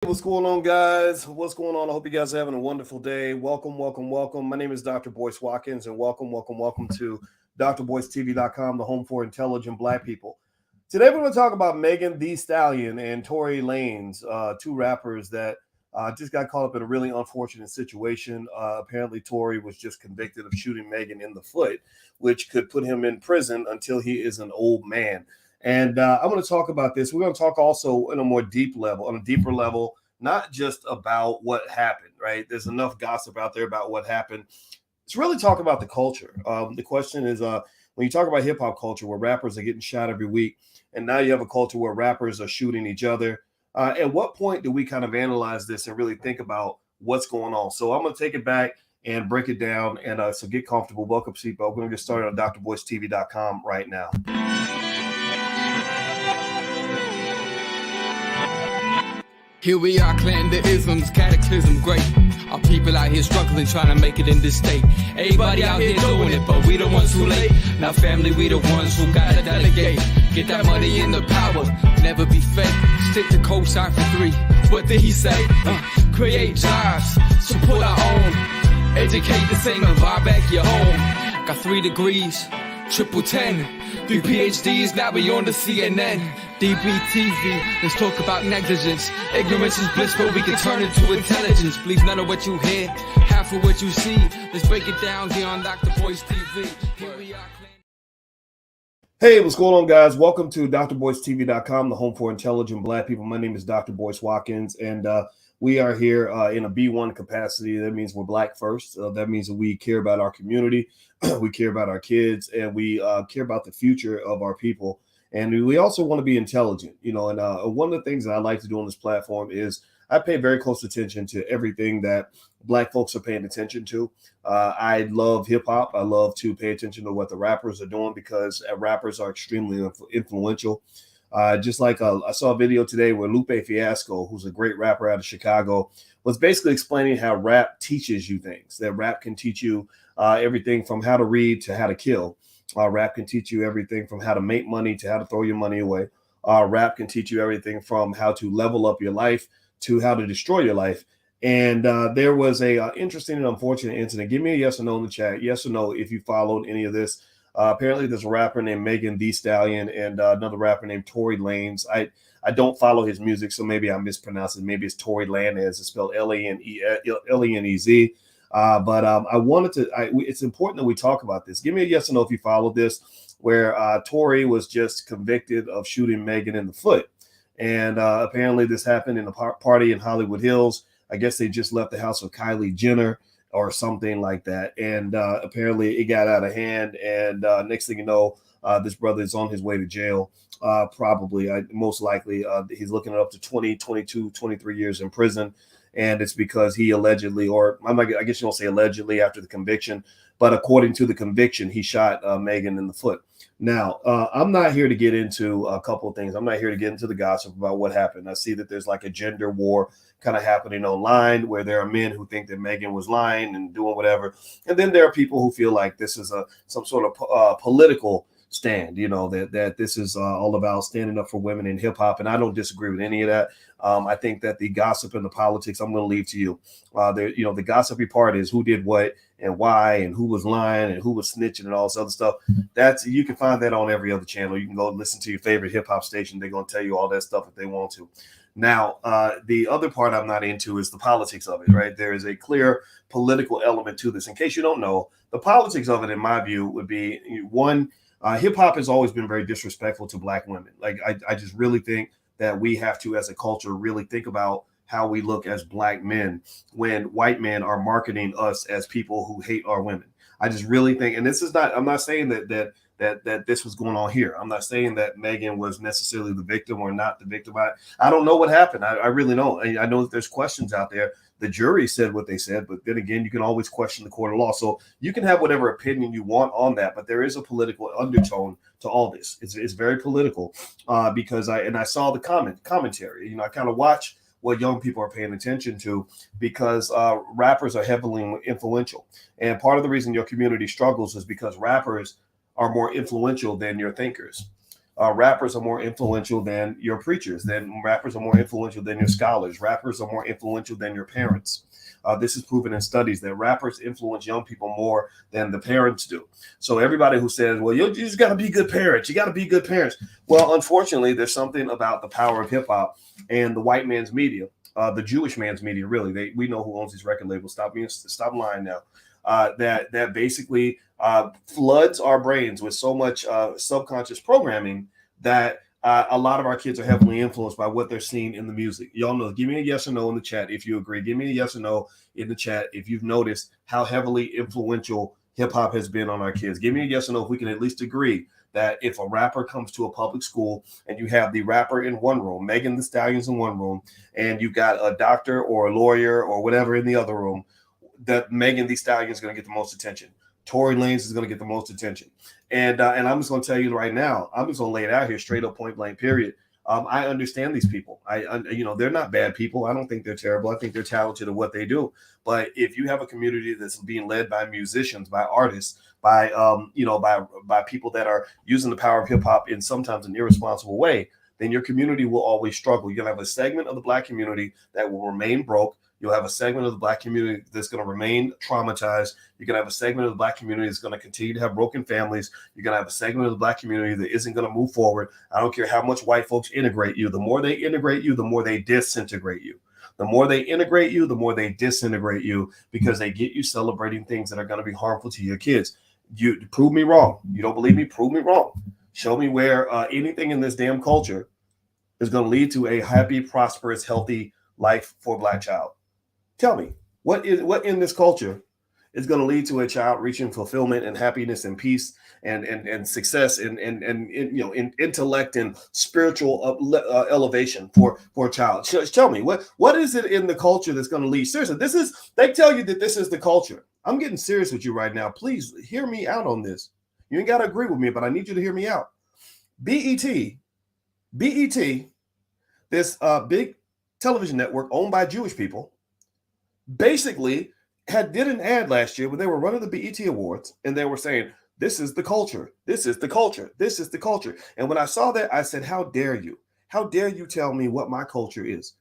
What's going on, guys? What's going on? I hope you guys are having a wonderful day. Welcome. My name is Dr. Boyce Watkins, and welcome to drboycetv.com, the home for intelligent Black people. Today, we're going to talk about Megan Thee Stallion and Tory Lanez, two rappers that just got caught up in a really unfortunate situation. Apparently, Tory was just convicted of shooting Megan in the foot, which could put him in prison until he is an old man. And I'm going to talk about this. We're going to talk also on a deeper level, not just about what happened, right? There's enough gossip out there about what happened. Let's really talk about the culture. The question is, when you talk about hip hop culture, where rappers are getting shot every week, and now you have a culture where rappers are shooting each other. At what point do we kind of analyze this and really think about what's going on? So I'm going to take it back and break it down. And so get comfortable. Welcome, seatbelt. We're going to get started on drboycetv.com right now. Here we are, clan the isms, cataclysm, great. Our people out here struggling, trying to make it in this state. Everybody out here doing it, but we the ones who late. Now family, we the ones who gotta delegate. Get that money in the power, never be fake. Stick to cosign for 3. What did he say? Create jobs, support our own. Educate the same and buy back your home. Got 3 degrees, triple 10. 3 PhDs, now we on the CNN. DBTV, let's talk about negligence. Ignorance is bliss, but we can turn it to intelligence. Believe none of what you hear, half of what you see. Let's break it down here on Dr. Boyce TV. Here we are. Hey, what's going on, guys? Welcome to drboycetv.com, the home for intelligent Black people. My name is Dr. Boyce Watkins, and we are here in a B1 capacity. That means we're Black first. That means that we care about our community, we care about our kids, and we care about the future of our people. And we also want to be intelligent, and one of the things that I like to do on this platform is I pay very close attention to everything that Black folks are paying attention to. I love hip hop. I love to pay attention to what the rappers are doing because rappers are extremely influential. Just like I saw a video today where Lupe Fiasco, who's a great rapper out of Chicago, was basically explaining how rap teaches you things, that rap can teach you everything from how to read to how to kill. Rap can teach you everything from how to make money to how to throw your money away. Rap can teach you everything from how to level up your life to how to destroy your life. And there was a interesting and unfortunate incident. Give me a yes or no in the chat. Yes or no if you followed any of this. Apparently, there's a rapper named Megan Thee Stallion and another rapper named Tory Lanez. I don't follow his music, so maybe I mispronounced it. Maybe it's Torey Lanez. It's spelled Lenez. But I wanted to. It's important that we talk about this. Give me a yes or no if you followed this, where Tory was just convicted of shooting Megan in the foot, and apparently this happened in a party in Hollywood Hills. I guess they just left the house with Kylie Jenner or something like that, and apparently it got out of hand. And next thing you know, this brother is on his way to jail. Most likely, he's looking at up to 20, 22, 23 years in prison. And it's because he allegedly, I guess you don't say allegedly after the conviction, but according to the conviction, he shot Megan in the foot. Now, I'm not here to get into a couple of things. I'm not here to get into the gossip about what happened. I see that there's like a gender war kind of happening online where there are men who think that Megan was lying and doing whatever. And then there are people who feel like this is some sort of political stand, that this is all about standing up for women in hip hop. And I don't disagree with any of that. I think that the gossip and the politics, I'm going to leave to you. The gossipy part is who did what and why and who was lying and who was snitching and all this other stuff. You can find that on every other channel. You can go listen to your favorite hip hop station. They're going to tell you all that stuff if they want to. Now, the other part I'm not into is the politics of it, right? There is a clear political element to this. In case you don't know, the politics of it, in my view, would be one, hip hop has always been very disrespectful to Black women. Like, I just really think that we have to, as a culture, really think about how we look as Black men when white men are marketing us as people who hate our women. I just really think, and this is not, I'm not saying that this was going on here. I'm not saying that Megan was necessarily the victim or not the victim. I don't know what happened. I really don't. I know that there's questions out there. The jury said what they said, but then again, you can always question the court of law. So you can have whatever opinion you want on that, but there is a political undertone to all this. It's very political because I saw the commentary. I kind of watch what young people are paying attention to because rappers are heavily influential. And part of the reason your community struggles is because rappers are more influential than your thinkers. Rappers are more influential than your preachers. Then rappers are more influential than your scholars. Rappers are more influential than your parents. This is proven in studies that rappers influence young people more than the parents do. So everybody who says, well, you just got to be good parents. You got to be good parents. Well, unfortunately, there's something about the power of hip hop and the white man's media, the Jewish man's media, really. We know who owns these record labels. Stop lying now. That basically floods our brains with so much subconscious programming that a lot of our kids are heavily influenced by what they're seeing in the music. Y'all know, give me a yes or no in the chat if you agree. Give me a yes or no in the chat if you've noticed how heavily influential hip hop has been on our kids. Give me a yes or no if we can at least agree that if a rapper comes to a public school and you have the rapper in one room, Megan Thee Stallion in one room, and you got a doctor or a lawyer or whatever in the other room, that Megan Thee Stallion is going to get the most attention. Torey Lanez is going to get the most attention. And I'm just going to tell you right now, I'm just going to lay it out here straight up, point blank, period. I understand these people. They're not bad people. I don't think they're terrible. I think they're talented at what they do. But if you have a community that's being led by musicians, by artists, by people that are using the power of hip hop in sometimes an irresponsible way, then your community will always struggle. You're going to have a segment of the Black community that will remain broke. You'll have a segment of the Black community that's going to remain traumatized. You're going to have a segment of the Black community that's going to continue to have broken families. You're going to have a segment of the Black community that isn't going to move forward. I don't care how much white folks integrate you. The more they integrate you, the more they disintegrate you. The more they integrate you, the more they disintegrate you, because they get you celebrating things that are going to be harmful to your kids. You prove me wrong. You don't believe me? Prove me wrong. Show me where anything in this damn culture is going to lead to a happy, prosperous, healthy life for a Black child. Tell me, what in this culture is going to lead to a child reaching fulfillment and happiness and peace and success and in intellect and spiritual elevation for a child? Tell me, what is it in the culture that's going to lead? Seriously, they tell you that this is the culture. I'm getting serious with you right now. Please hear me out on this. You ain't got to agree with me, but I need you to hear me out. BET, this big television network owned by Jewish people, basically did an ad last year when they were running the BET Awards, and they were saying, this is the culture. This is the culture. This is the culture. And when I saw that, I said, how dare you? How dare you tell me what my culture is?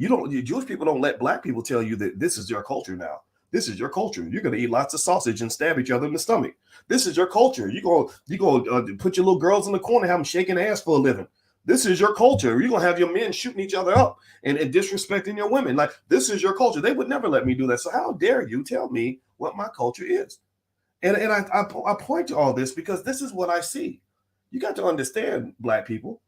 Jewish people don't let Black people tell you that this is your culture now. This is your culture. You're going to eat lots of sausage and stab each other in the stomach. This is your culture. You go put your little girls in the corner, have them shaking ass for a living. This is your culture. You're going to have your men shooting each other up and disrespecting your women. Like, this is your culture. They would never let me do that. So how dare you tell me what my culture is? And I point to all this because this is what I see. You got to understand, Black people,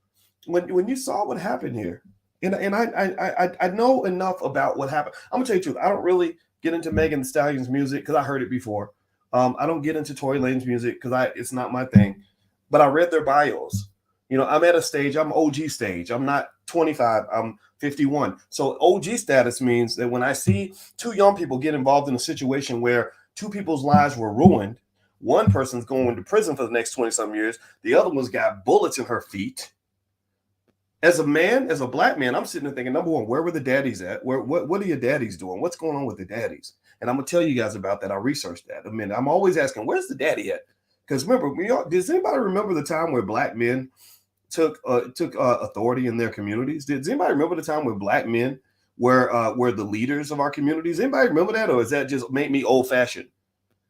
when you saw what happened here, and I know enough about what happened. I'm going to tell you the truth. I don't really get into Megan Thee Stallion's music because I heard it before. I don't get into Tory Lanez music because it's not my thing. But I read their bios. I'm at a stage, I'm OG stage. I'm not 25, I'm 51. So OG status means that when I see two young people get involved in a situation where two people's lives were ruined, one person's going to prison for the next 20-some years, the other one's got bullets in her feet. As a man, as a Black man, I'm sitting there thinking, number one, where were the daddies at? What are your daddies doing? What's going on with the daddies? And I'm going to tell you guys about that. I researched that. I'm always asking, where's the daddy at? Because remember, does anybody remember the time where Black men took authority in their communities? Does anybody remember the time where Black men were the leaders of our communities? Anybody remember that, or is that just make me old-fashioned?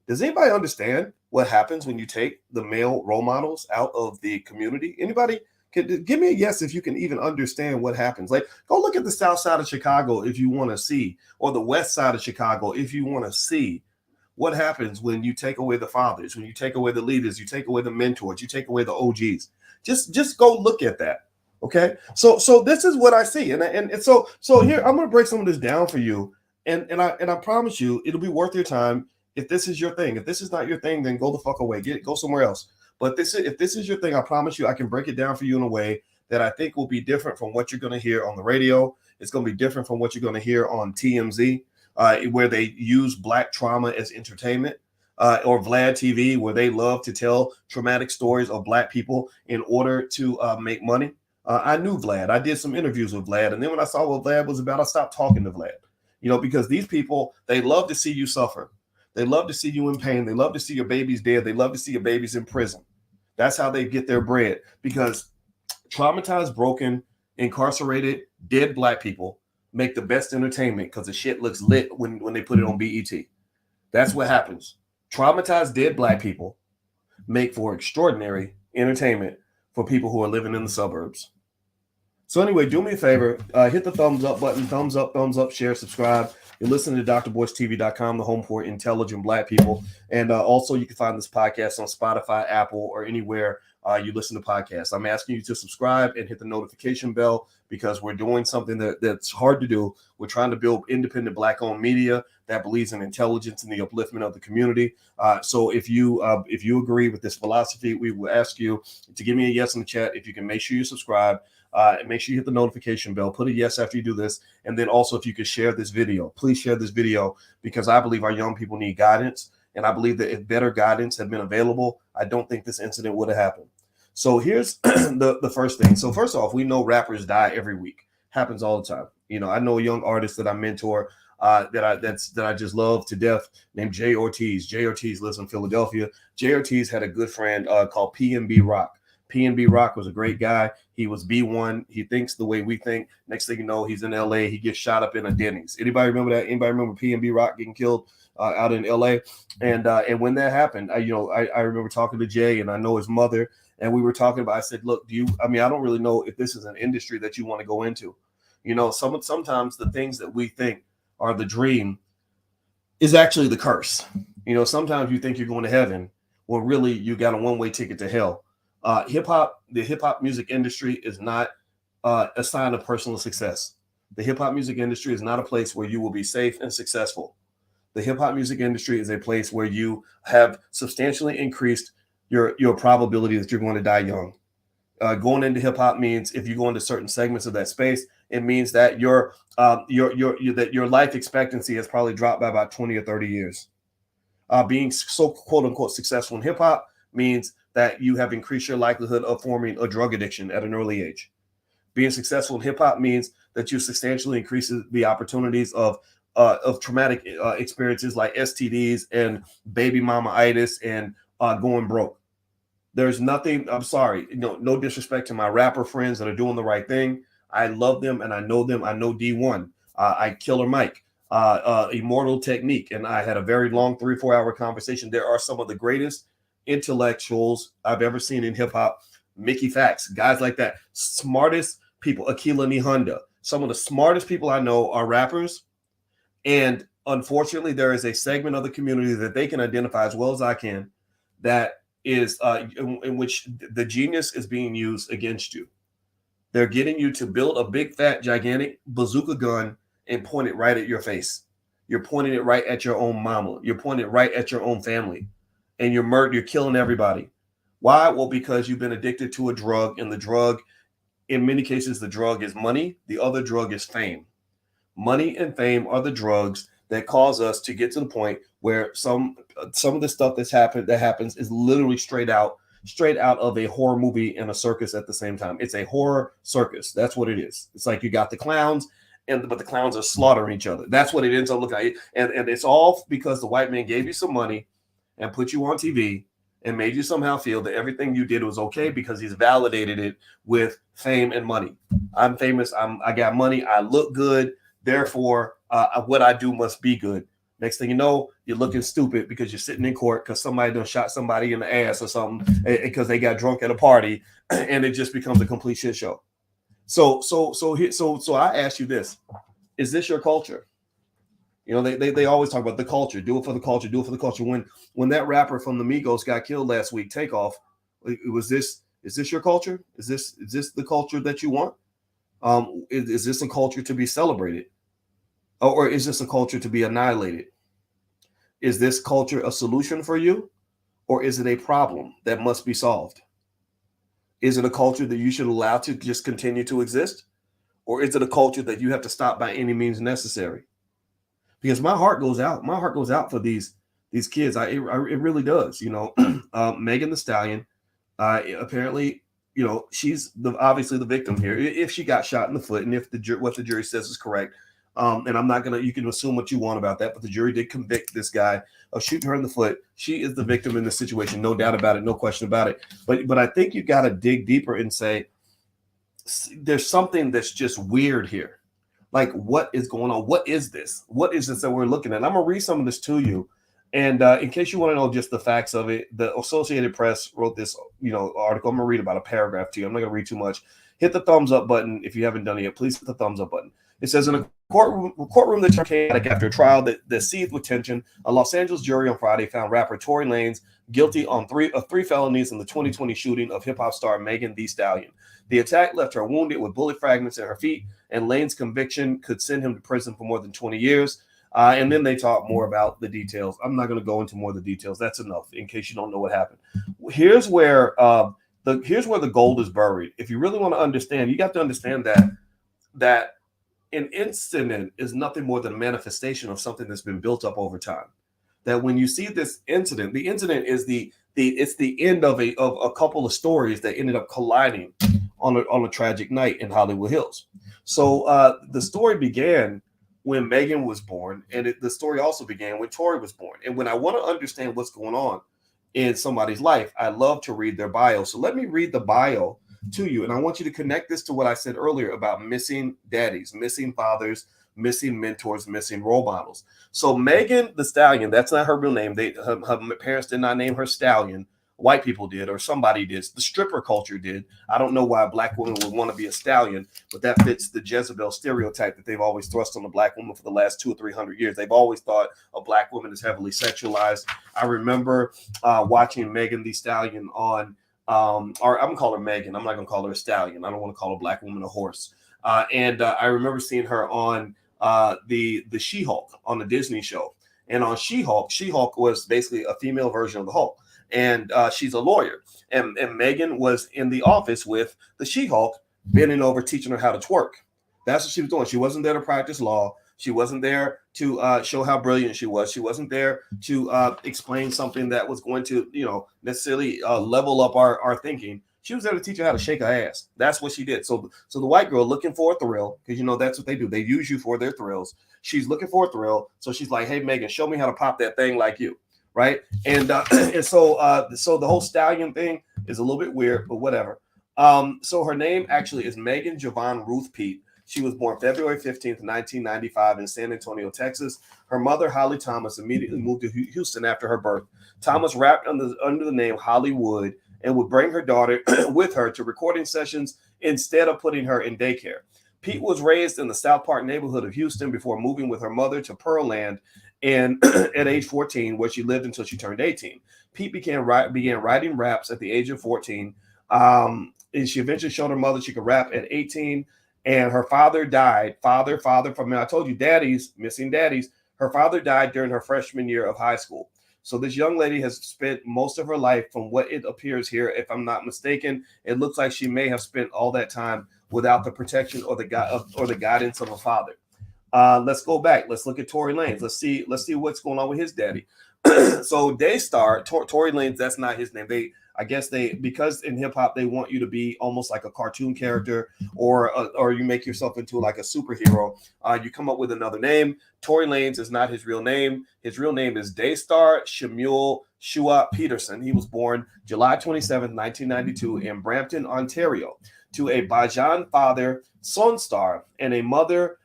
Does anybody understand what happens when you take the male role models out of the community? Anybody? Give me a yes if you can even understand what happens. Like, go look at the south side of Chicago if you want to see, or the west side of Chicago if you want to see what happens when you take away the fathers, when you take away the leaders, you take away the mentors, you take away the OGs. Just go look at that. Okay. So this is what I see. And so here, I'm going to break some of this down for you. And I promise you, it'll be worth your time if this is your thing. If this is not your thing, then go the fuck away. Go somewhere else. But if this is your thing, I promise you, I can break it down for you in a way that I think will be different from what you're going to hear on the radio. It's going to be different from what you're going to hear on TMZ, where they use Black trauma as entertainment. Or Vlad TV, where they love to tell traumatic stories of Black people in order to make money. I knew Vlad. I did some interviews with Vlad. And then when I saw what Vlad was about, I stopped talking to Vlad. Because these people, they love to see you suffer. They love to see you in pain. They love to see your babies dead. They love to see your babies in prison. That's how they get their bread, because Traumatized, broken, incarcerated, dead black people make the best entertainment because the shit looks lit when they put it on BET. That's what happens. Traumatized, dead black people make for extraordinary entertainment for people who are living in the suburbs. So anyway, do me a favor, hit the thumbs up button, thumbs up, share, subscribe. You're listening to drboycetv.com, the home for intelligent black people. And also you can find this podcast on Spotify, Apple, or anywhere you listen to podcasts. I'm asking you to subscribe and hit the notification bell because we're doing something that's hard to do. We're trying to build independent black-owned media that believes in intelligence and the upliftment of the community. So if you agree with this philosophy, we will ask you to give me a yes in the chat. If you can make sure you subscribe, and make sure you hit the notification bell, put a yes after you do this. And then also if you could share this video, please share this video because I believe our young people need guidance. And I believe that if better guidance had been available, I don't think this incident would have happened. So here's the first thing. So first off, we know rappers die every week. Happens all the time. You know, I know a young artist that I mentor that I just love to death named Jay Ortiz. Jay Ortiz lives in Philadelphia. Jay Ortiz had a good friend called PNB Rock. PNB Rock was a great guy. He was B1. He thinks the way we think. Next thing you know, he's in LA. He gets shot up in a Denny's. Anybody remember that? Anybody remember PNB Rock getting killed out in LA? And when that happened, I remember talking to Jay, and I know his mother, and we were talking about. I said, look, I don't really know if this is an industry that you want to go into. You know, sometimes the things that we think are the dream is actually the curse. You know, sometimes you think you're going to heaven, well, really you got a one-way ticket to hell. The hip hop music industry is not a sign of personal success. The hip hop music industry is not a place where you will be safe and successful. The hip hop music industry is a place where you have substantially increased your probability that you're going to die young. Going into hip hop means if you go into certain segments of that space, it means that your life expectancy has probably dropped by about 20 or 30 years. Being so quote unquote successful in hip hop means that you have increased your likelihood of forming a drug addiction at an early age. Being successful in hip hop means that you substantially increase the opportunities of traumatic experiences like STDs and baby mama-itis and going broke. There's nothing, I'm sorry, no disrespect to my rapper friends that are doing the right thing. I love them and I know them. I know D1, I Killer Mike, Immortal Technique, and I had a very long 3-4 hour conversation. There are some of the greatest intellectuals I've ever seen in hip hop. Mickey Fax, guys like that, smartest people, Akila Nihonda. Some of the smartest people I know are rappers, and unfortunately there is a segment of the community that they can identify as well as I can that is in which the genius is being used against you. They're getting you to build a big fat gigantic bazooka gun and point it right at your face. You're pointing it right at your own mama. You're pointing it right at your own family. And you're killing everybody. Why? Well, because you've been addicted to a drug, and the drug, in many cases, the drug is money. The other drug is fame. Money and fame are the drugs that cause us to get to the point where some of the stuff that happens is literally straight out of a horror movie and a circus at the same time. It's a horror circus. That's what it is. It's like you got the clowns, but the clowns are slaughtering each other. That's what it ends up looking like. And it's all because the white man gave you some money and put you on TV and made you somehow feel that everything you did was okay because he's validated it with fame and money. I'm famous. I got money. I look good. Therefore, what I do must be good. Next thing you know, you're looking stupid because you're sitting in court because somebody done shot somebody in the ass or something because they got drunk at a party, and it just becomes a complete shit show. So I ask you this: is this your culture? You know, they always talk about the culture. Do it for the culture. Do it for the culture. When that rapper from the Migos got killed last week, Takeoff, is this your culture? Is this the culture that you want? Is this a culture to be celebrated, or is this a culture to be annihilated? Is this culture a solution for you, or is it a problem that must be solved? Is it a culture that you should allow to just continue to exist, or is it a culture that you have to stop by any means necessary? Because my heart goes out. My heart goes out for these kids. It really does. You know, Megan Thee Stallion, apparently, you know, she's obviously the victim here. If she got shot in the foot, and if what the jury says is correct, and I'm not gonna. You can assume what you want about that, but the jury did convict this guy of shooting her in the foot. She is the victim in this situation, no doubt about it, no question about it. But I think you got to dig deeper and say, there's something that's just weird here. Like, what is going on? What is this? What is this that we're looking at? I'm gonna read some of this to you, and in case you want to know just the facts of it, the Associated Press wrote this, article. I'm gonna read about a paragraph to you. I'm not gonna read too much. Hit the thumbs up button if you haven't done it yet. Please hit the thumbs up button. It says in a courtroom that came after a trial that seethed with tension, a Los Angeles jury on Friday found rapper Tory Lanez guilty on three felonies in the 2020 shooting of hip hop star Megan Thee Stallion. The attack left her wounded with bullet fragments in her feet, and Lane's conviction could send him to prison for more than 20 years. And then they talk more about the details. I'm not going to go into more of the details. That's enough in case you don't know what happened. Here's where the gold is buried. If you really want to understand, you got to understand that an incident is nothing more than a manifestation of something that's been built up over time. That when you see this incident, the incident is the end of a couple of stories that ended up colliding on a tragic night in Hollywood Hills. So the story began when Megan was born, and the story also began when Tory was born. And when I want to understand what's going on in somebody's life, I love to read their bio. So let me read the bio to you, and I want you to connect this to what I said earlier about missing daddies, missing fathers, missing mentors, missing role models. So Megan Thee Stallion, that's not her real name. Her parents did not name her Stallion. White people did, or somebody did. The stripper culture did. I don't know why a black woman would want to be a stallion, but that fits the Jezebel stereotype that they've always thrust on the black woman for the last 200 or 300 years. They've always thought a black woman is heavily sexualized. I remember watching Megan Thee Stallion on, or I'm gonna call her Megan. I'm not gonna call her a stallion. I don't want to call a black woman a horse. And I remember seeing her on the She-Hulk on the Disney show. And on She-Hulk was basically a female version of the Hulk. And she's a lawyer. And Megan was in the office with the She-Hulk, bending over, teaching her how to twerk. That's what she was doing. She wasn't there to practice law. She wasn't there to show how brilliant she was. She wasn't there to explain something that was going to, necessarily level up our thinking. She was there to teach her how to shake her ass. That's what she did. So the white girl looking for a thrill, because that's what they do. They use you for their thrills. She's looking for a thrill. So she's like, hey, Megan, show me how to pop that thing like you. Right. And so the whole stallion thing is a little bit weird, but whatever. So her name actually is Megan Javon Ruth Pete. She was born February 15th, 1995 in San Antonio, Texas. Her mother, Holly Thomas, immediately moved to Houston after her birth. Thomas rapped under the name Hollywood and would bring her daughter with her to recording sessions instead of putting her in daycare. Pete was raised in the South Park neighborhood of Houston before moving with her mother to Pearland and at age 14, where she lived until she turned 18. Pete began writing raps at the age of 14. And she eventually showed her mother she could rap at 18. And her father died. Father from, I told you, daddies, missing daddies. Her father died during her freshman year of high school. So this young lady has spent most of her life, from what it appears here, if I'm not mistaken, it looks like she may have spent all that time without the protection or the guidance of a father. Let's go back. Let's look at Torey Lanez. Let's see what's going on with his daddy. So Daystar, Tory Lanez, that's not his name. Because in hip hop they want you to be almost like a cartoon character, or you make yourself into like a superhero. You come up with another name. Tory Lanez is not his real name. His real name is Daystar Shemuel Shua Peterson. He was born July 27, 1992 in Brampton, Ontario, to a Bajan father, Sonstar, and a mother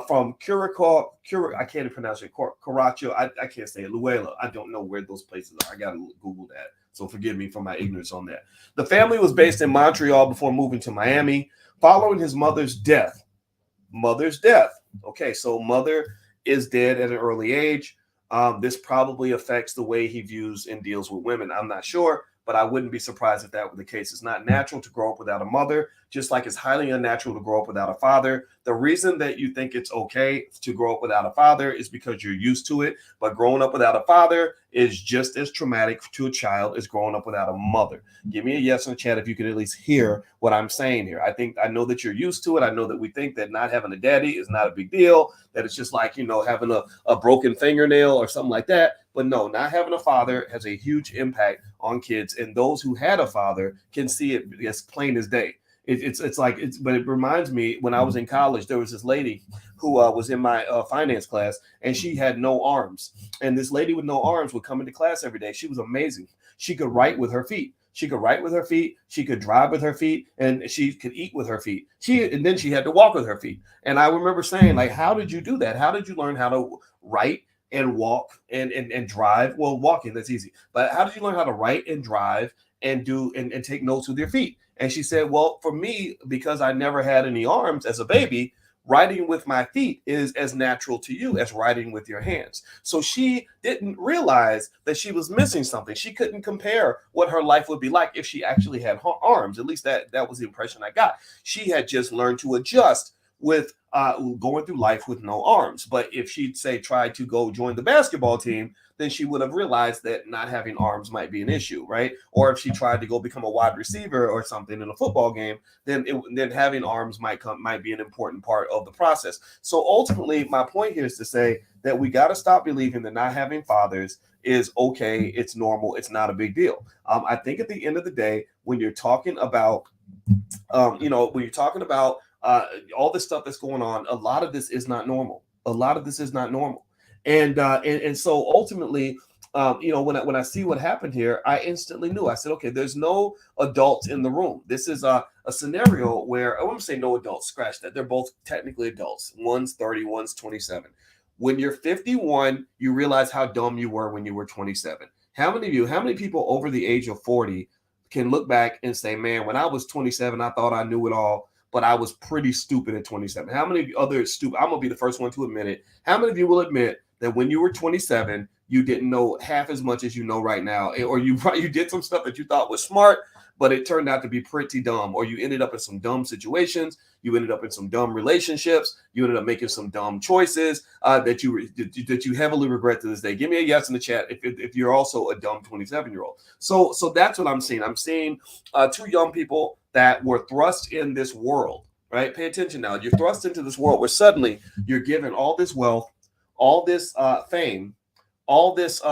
from Curacao, I can't pronounce it, Caracho, I can't say it, Luela. I don't know where those places are. I got to Google that. So forgive me for my ignorance on that. The family was based in Montreal before moving to Miami following his mother's death. Okay, so mother is dead at an early age. This probably affects the way he views and deals with women. I'm not sure, but I wouldn't be surprised if that were the case. It's not natural to grow up without a mother, just like it's highly unnatural to grow up without a father. The reason that you think it's okay to grow up without a father is because you're used to it. But growing up without a father is just as traumatic to a child as growing up without a mother. Give me a yes in the chat if you can at least hear what I'm saying here. I know that you're used to it. I know that we think that not having a daddy is not a big deal, that it's just like, having a broken fingernail or something like that. But no, not having a father has a huge impact on kids. And those who had a father can see it as plain as day. But it reminds me, when I was in college, there was this lady who was in my finance class, and she had no arms. And this lady with no arms would come into class every day. She was amazing. She could write with her feet. She could write with her feet. She could drive with her feet, and she could eat with her feet. And then she had to walk with her feet. And I remember saying, like, how did you do that? How did you learn how to write and walk and drive? Well, walking, that's easy. But how did you learn how to write and drive and do and take notes with your feet? And she said, well, for me, because I never had any arms as a baby, writing with my feet is as natural to you as writing with your hands. So she didn't realize that she was missing something. She couldn't compare what her life would be like if she actually had arms. At least that was the impression I got. She had just learned to adjust with going through life with no arms. But if she'd say tried to go join the basketball team, then she would have realized that not having arms might be an issue, right? Or if she tried to go become a wide receiver or something in a football game, then having arms might be an important part of the process. So ultimately, my point here is to say that we got to stop believing that not having fathers is okay, it's normal, it's not a big deal. I think at the end of the day, when you're talking about, when you're talking about all this stuff that's going on, a lot of this is not normal. And so ultimately, when I see what happened here, I instantly knew. I said, okay, there's no adults in the room. This is a scenario where I won't say no adults. Scratch that. They're both technically adults. One's 30, one's 27. When you're 51, you realize how dumb you were when you were 27. How many people over the age of 40 can look back and say, man, when I was 27, I thought I knew it all, but I was pretty stupid at 27. How many other stupid? I'm gonna be the first one to admit it. How many of you will admit that when you were 27, you didn't know half as much as you know right now, or you did some stuff that you thought was smart, but it turned out to be pretty dumb, or you ended up in some dumb situations, you ended up in some dumb relationships, you ended up making some dumb choices that you heavily regret to this day. Give me a yes in the chat if you're also a dumb 27-year-old. So that's what I'm seeing. I'm seeing two young people that were thrust in this world, right? Pay attention now. You're thrust into this world where suddenly you're given all this wealth, all this fame, all this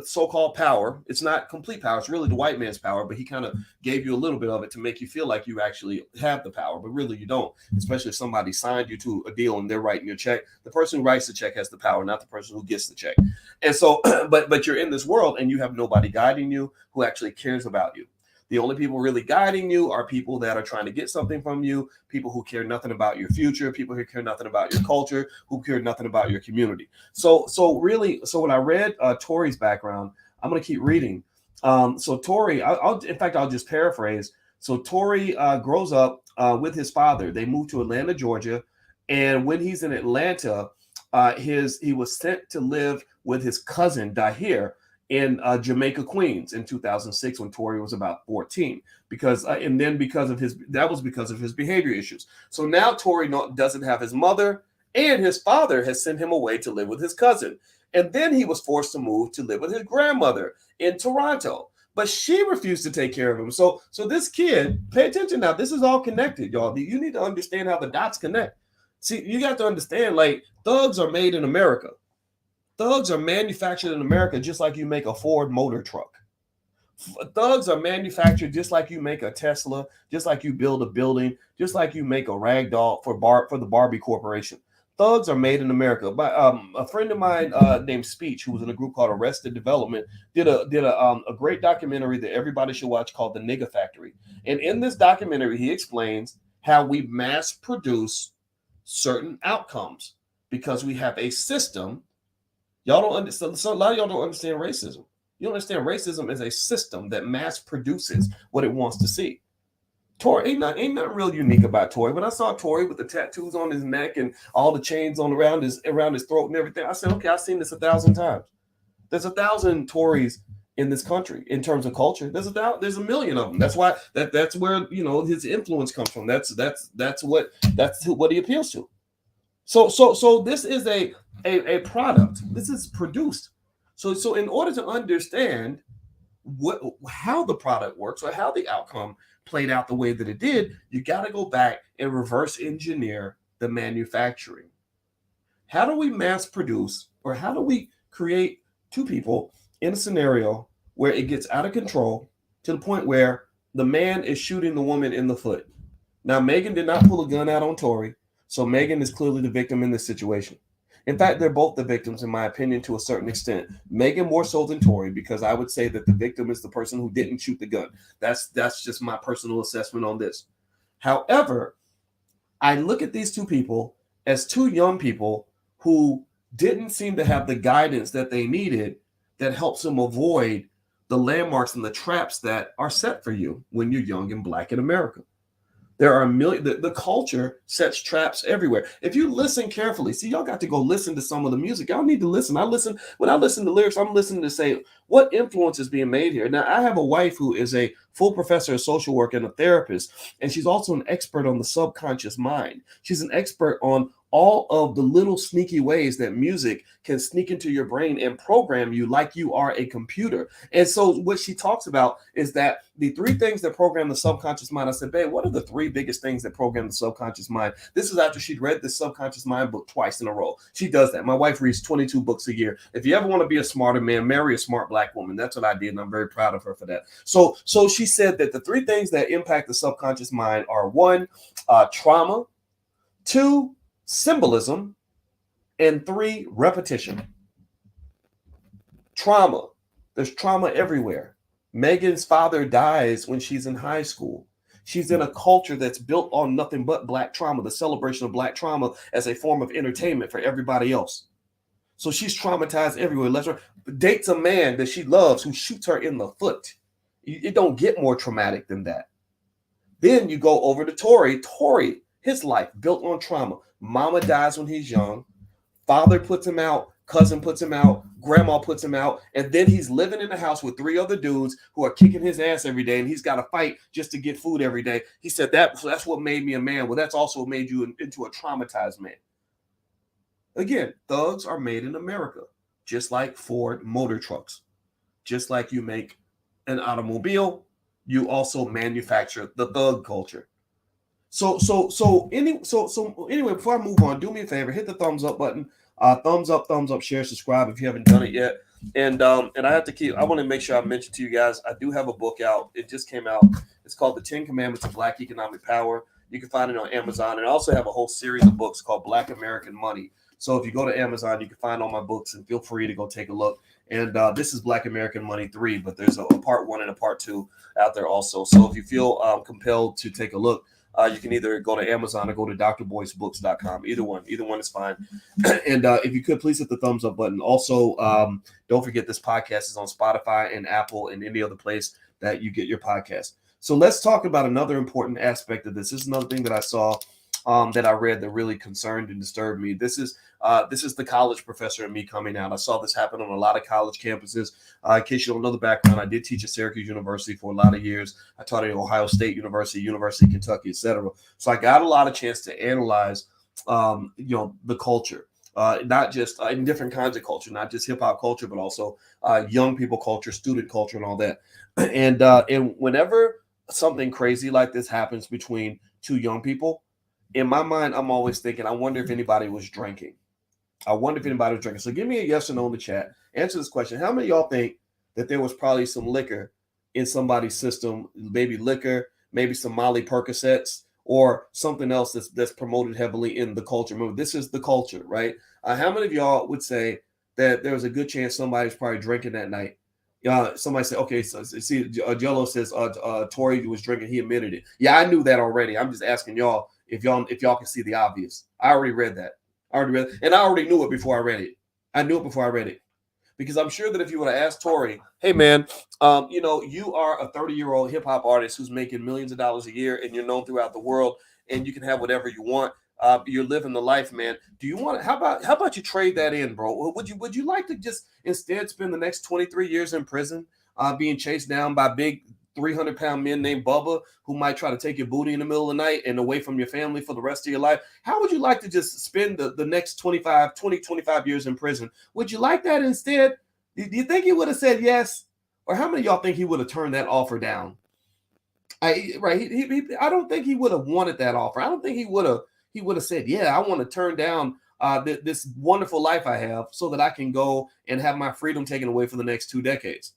so-called power. It's not complete power. It's really the white man's power, but he kind of gave you a little bit of it to make you feel like you actually have the power, but really you don't, especially if somebody signed you to a deal and they're writing your check. The person who writes the check has the power, not the person who gets the check. And so, but you're in this world and you have nobody guiding you who actually cares about you. The only people really guiding you are people that are trying to get something from you, people who care nothing about your future, people who care nothing about your culture, who care nothing about your community. So when I read Tory's background, I'm going to keep reading. So Tory, I'll just paraphrase. So Tory grows up with his father. They moved to Atlanta, Georgia. And when he's in Atlanta, he was sent to live with his cousin, Dahir, in Jamaica, Queens in 2006 when Tory was about 14 because of his behavior issues. So now Tory doesn't have his mother, and his father has sent him away to live with his cousin. And then he was forced to move to live with his grandmother in Toronto, but she refused to take care of him. So this kid, pay attention now, this is all connected, y'all. You need to understand how the dots connect. See, you got to understand, like, thugs are made in America. Thugs are manufactured in America just like you make a Ford motor truck. Thugs are manufactured just like you make a Tesla, just like you build a building, just like you make a rag doll for the Barbie Corporation. Thugs are made in America. By a friend of mine named Speech, who was in a group called Arrested Development, did a great documentary that everybody should watch called The Nigga Factory. And in this documentary, he explains how we mass produce certain outcomes because we have a system. Y'all don't understand. So a lot of y'all don't understand racism. You don't understand racism is a system that mass produces what it wants to see. Tory ain't nothing real unique about Tory. When I saw Tory with the tattoos on his neck and all the chains around his throat and everything, I said, okay, I've seen this 1,000 times. There's 1,000 Torys in this country in terms of culture. There's a million of them. That's why that's where his influence comes from. That's what he appeals to. So this is a product. This is produced. So in order to understand how the product works or how the outcome played out the way that it did, you got to go back and reverse engineer the manufacturing. How do we mass produce, or how do we create two people in a scenario where it gets out of control to the point where the man is shooting the woman in the foot? Now, Megan did not pull a gun out on Tory. So Megan is clearly the victim in this situation. In fact, they're both the victims, in my opinion, to a certain extent. Megan more so than Tory, because I would say that the victim is the person who didn't shoot the gun. That's just my personal assessment on this. However, I look at these two people as two young people who didn't seem to have the guidance that they needed that helps them avoid the landmarks and the traps that are set for you when you're young and black in America. There are a million, the culture sets traps everywhere. If you listen carefully, see, y'all got to go listen to some of the music. Y'all need to listen. When I listen to lyrics, I'm listening to say, what influence is being made here? Now, I have a wife who is a full professor of social work and a therapist, and she's also an expert on the subconscious mind. She's an expert on all of the little sneaky ways that music can sneak into your brain and program you like you are a computer. And so what she talks about is that the three things that program the subconscious mind. I said, babe, what are the three biggest things that program the subconscious mind? This is after she'd read the subconscious mind book twice in a row. She does that. My wife reads 22 books a year. If you ever want to be a smarter man, marry a smart black woman. That's what I did, and I'm very proud of her for that. So she said that the three things that impact the subconscious mind are: one, trauma; two, symbolism; and three, repetition. Trauma. There's trauma everywhere. Megan's father dies when she's in high school. She's in a culture that's built on nothing but black trauma, the celebration of black trauma as a form of entertainment for everybody else. So she's traumatized everywhere. Let's dates a man that she loves who shoots her in the foot. It don't get more traumatic than that. Then you go over to Tory. Tory, his life built on trauma. Mama dies when he's young. Father puts him out. Cousin puts him out. Grandma puts him out. And then he's living in a house with three other dudes who are kicking his ass every day. And he's got to fight just to get food every day. He said that's what made me a man. Well, that's also what made you into a traumatized man. Again, thugs are made in America, just like Ford motor trucks. Just like you make an automobile, you also manufacture the thug culture. So anyway, before I move on, do me a favor, hit the thumbs up button. Thumbs up, share, subscribe if you haven't done it yet. And I want to make sure I mention to you guys, I do have a book out. It just came out. It's called The 10 Commandments of Black Economic Power. You can find it on Amazon. And I also have a whole series of books called Black American Money. So if you go to Amazon, you can find all my books, and feel free to go take a look. And this is Black American Money 3, but there's a part 1 and a part 2 out there also. So if you feel compelled to take a look, you can either go to Amazon or go to drboycebooks.com. Either one is fine. And if you could, please hit the thumbs up button. Also, don't forget this podcast is on Spotify and Apple and any other place that you get your podcast. So let's talk about another important aspect of this. This is another thing that I saw that I read that really concerned and disturbed me. This is the college professor in me coming out. I saw this happen on a lot of college campuses. In case you don't know the background, I did teach at Syracuse University for a lot of years. I taught at Ohio State University, University of Kentucky, etc. So I got a lot of chance to analyze, the culture, not just in different kinds of culture, not just hip hop culture, but also young people culture, student culture, and all that. And whenever something crazy like this happens between two young people, in my mind, I'm always thinking, I wonder if anybody was drinking. So give me a yes or no in the chat. Answer this question. How many of y'all think that there was probably some liquor in somebody's system, maybe liquor, maybe some Molly Percocets, or something else that's promoted heavily in the culture? Remember, this is the culture, right? How many of y'all would say that there was a good chance somebody was probably drinking that night? Somebody said, okay, so see, Jello says Tory was drinking. He admitted it. Yeah, I knew that already. I'm just asking y'all if y'all can see the obvious. I already read that. And I already knew it before I read it. I knew it before I read it. Because I'm sure that if you would have asked Tory, hey man, you are a 30-year-old hip hop artist who's making millions of dollars a year and you're known throughout the world and you can have whatever you want. You're living the life, man. Do you want? How about you trade that in, bro? Would you like to just instead spend the next 23 years in prison, being chased down by big 300-pound men named Bubba who might try to take your booty in the middle of the night and away from your family for the rest of your life? How would you like to just spend the next 25 years in prison? Would you like that instead? Do you think he would have said yes? Or how many of y'all think he would have turned that offer down? I don't think he would have wanted that offer. I don't think he would have said, yeah, I want to turn down this wonderful life I have so that I can go and have my freedom taken away for the next 2 decades.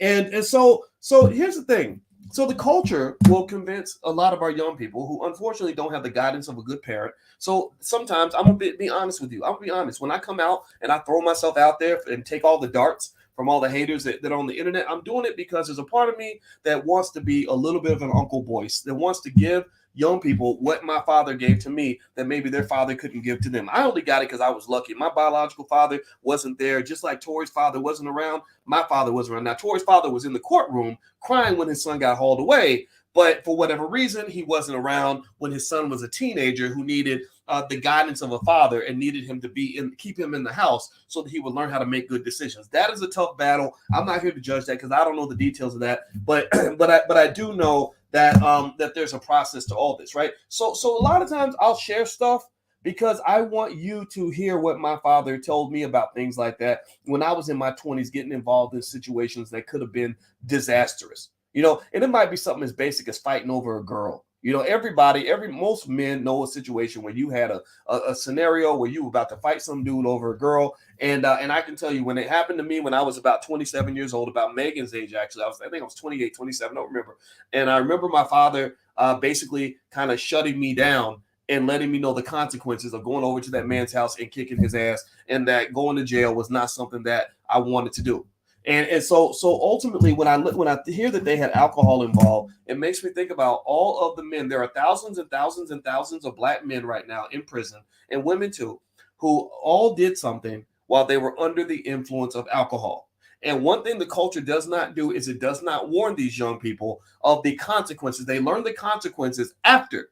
And so here's the thing. So the culture will convince a lot of our young people who unfortunately don't have the guidance of a good parent. So sometimes I'm gonna be honest with you. I'm gonna be honest. When I come out and I throw myself out there and take all the darts from all the haters that are on the internet, I'm doing it because there's a part of me that wants to be a little bit of an Uncle Boyce, that wants to give young people what my father gave to me that maybe their father couldn't give to them. I only got it because I was lucky. My biological father wasn't there, just like Tory's father wasn't around. My father wasn't around. Now, Tory's father was in the courtroom crying when his son got hauled away, but for whatever reason, he wasn't around when his son was a teenager who needed the guidance of a father and needed him to keep him in the house so that he would learn how to make good decisions. That is a tough battle. I'm not here to judge that because I don't know the details of that, but I do know that that there's a process to all this, right? So a lot of times I'll share stuff because I want you to hear what my father told me about things like that when I was in my 20s, getting involved in situations that could have been disastrous. And it might be something as basic as fighting over a girl. Most men know a situation where you had a scenario where you were about to fight some dude over a girl. And I can tell you when it happened to me when I was about 27 years old, about Megan's age, actually, I think I was 28, 27, I don't remember. And I remember my father basically kind of shutting me down and letting me know the consequences of going over to that man's house and kicking his ass, and that going to jail was not something that I wanted to do. And so ultimately, when I hear that they had alcohol involved, it makes me think about all of the men. There are thousands and thousands and thousands of black men right now in prison, and women too, who all did something while they were under the influence of alcohol. And one thing the culture does not do is it does not warn these young people of the consequences. They learn the consequences after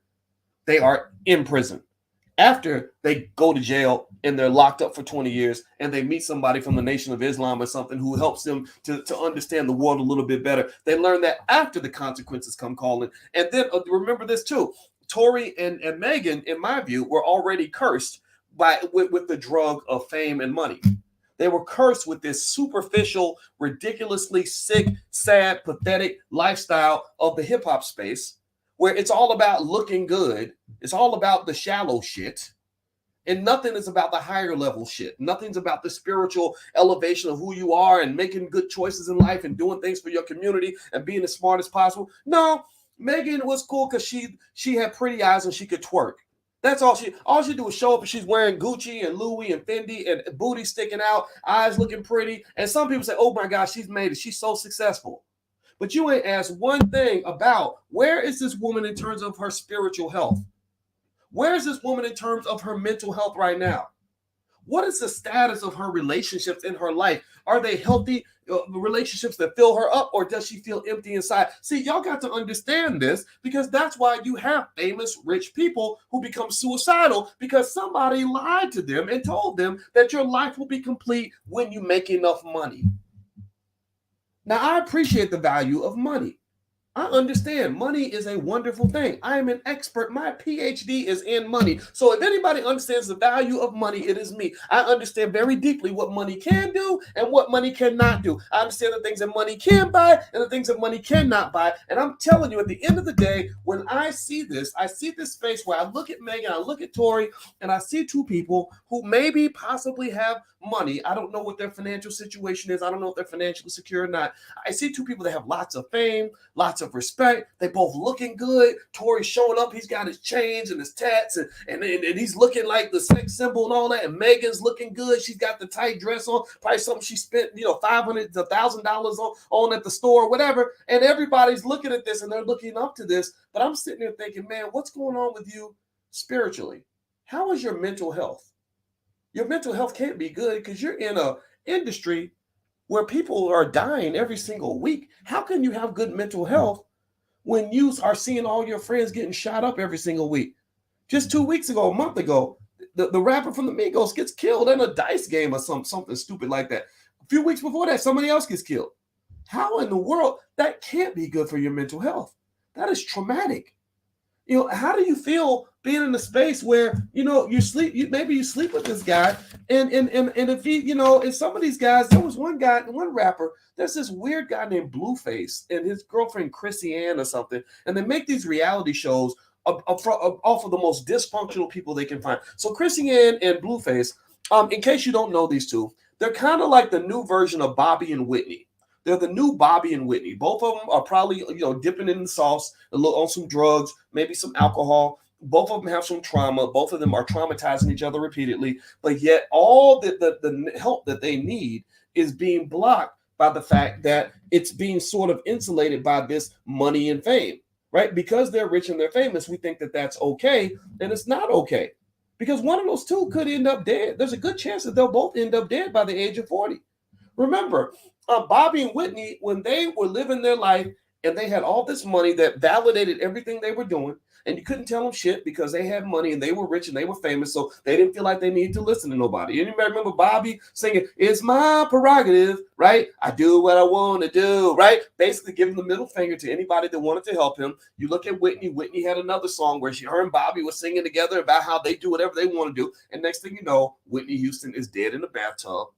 they are in prison, after they go to jail and they're locked up for 20 years and they meet somebody from the Nation of Islam or something who helps them to understand the world a little bit better. They learn that after the consequences come calling. And then remember this too, Tory and Megan, in my view, were already cursed with the drug of fame and money. They were cursed with this superficial, ridiculously sick, sad, pathetic lifestyle of the hip hop space, where it's all about looking good. It's all about the shallow shit. And nothing is about the higher level shit. Nothing's about the spiritual elevation of who you are and making good choices in life and doing things for your community and being as smart as possible. No, Megan was cool because she had pretty eyes and she could twerk. That's all she do is show up and she's wearing Gucci and Louis and Fendi and booty sticking out, eyes looking pretty. And some people say, oh my gosh, she's made it. She's so successful. But you ain't asked one thing about where is this woman in terms of her spiritual health? Where is this woman in terms of her mental health right now? What is the status of her relationships in her life? Are they healthy relationships that fill her up, or does she feel empty inside? See, y'all got to understand this, because that's why you have famous rich people who become suicidal, because somebody lied to them and told them that your life will be complete when you make enough money. Now, I appreciate the value of money. I understand money is a wonderful thing. I am an expert. My PhD is in money. So if anybody understands the value of money, it is me. I understand very deeply what money can do and what money cannot do. I understand the things that money can buy and the things that money cannot buy. And I'm telling you, at the end of the day, when I see this space where I look at Megan, I look at Tory, and I see two people who maybe possibly have money. I don't know what their financial situation is. I don't know if they're financially secure or not. I see two people that have lots of fame, lots of respect. They both looking good. Tory's showing up. He's got his chains and his tats, and he's looking like the sex symbol and all that. And Megan's looking good. She's got the tight dress on, probably something she spent, $500 to $1,000 on at the store, whatever. And everybody's looking at this and they're looking up to this. But I'm sitting there thinking, man, what's going on with you spiritually? How is your mental health? Your mental health can't be good because you're in an industry where people are dying every single week. How can you have good mental health when you are seeing all your friends getting shot up every single week? Just 2 weeks ago, a month ago, the rapper from the Migos gets killed in a dice game or something stupid like that. A few weeks before that, somebody else gets killed. How in the world? That can't be good for your mental health. That is traumatic. How do you feel being in a space where, you sleep, maybe you sleep with this guy and if he, and some of these guys, there was one rapper, there's this weird guy named Blueface and his girlfriend Chrissy Ann or something. And they make these reality shows off of the most dysfunctional people they can find. So Chrissy Ann and Blueface, in case you don't know these two, they're kind of like the new version of Bobby and Whitney. They're the new Bobby and Whitney. Both of them are probably, dipping in the sauce, a little on some drugs, maybe some alcohol. Both of them have some trauma. Both of them are traumatizing each other repeatedly. But yet all the help that they need is being blocked by the fact that it's being sort of insulated by this money and fame, right? Because they're rich and they're famous, we think that that's okay, and it's not okay. Because one of those two could end up dead. There's a good chance that they'll both end up dead by the age of 40. Remember, Bobby and Whitney, when they were living their life and they had all this money that validated everything they were doing, and you couldn't tell them shit because they had money and they were rich and they were famous, so they didn't feel like they needed to listen to nobody. Anybody remember Bobby singing, "It's my prerogative," right? I do what I want to do, right? Basically giving the middle finger to anybody that wanted to help him. You look at Whitney. Whitney had another song where her and Bobby were singing together about how they do whatever they want to do. And next thing you know, Whitney Houston is dead in the bathtub.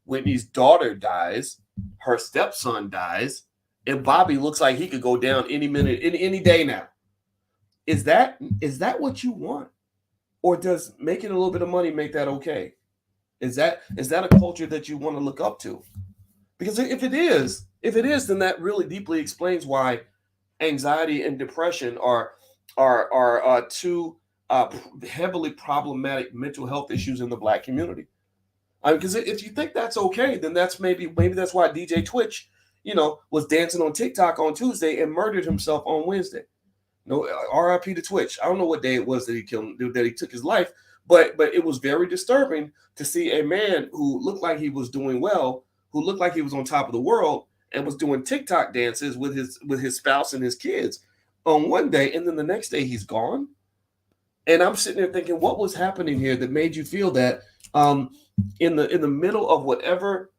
Whitney's daughter dies. Her stepson dies. And Bobby looks like he could go down any minute, any day now. Is that what you want? Or does making a little bit of money make that okay? Is that a culture that you want to look up to? Because if it is, then that really deeply explains why anxiety and depression are two heavily problematic mental health issues in the Black community. Because if you think that's okay, then that's maybe that's why DJ Twitch, was dancing on TikTok on Tuesday and murdered himself on Wednesday. No, RIP to Twitch. I don't know what day it was that he took his life, but it was very disturbing to see a man who looked like he was doing well, who looked like he was on top of the world, and was doing TikTok dances with his spouse and his kids on one day, and then the next day he's gone. And I'm sitting there thinking, what was happening here that made you feel that in the middle of whatever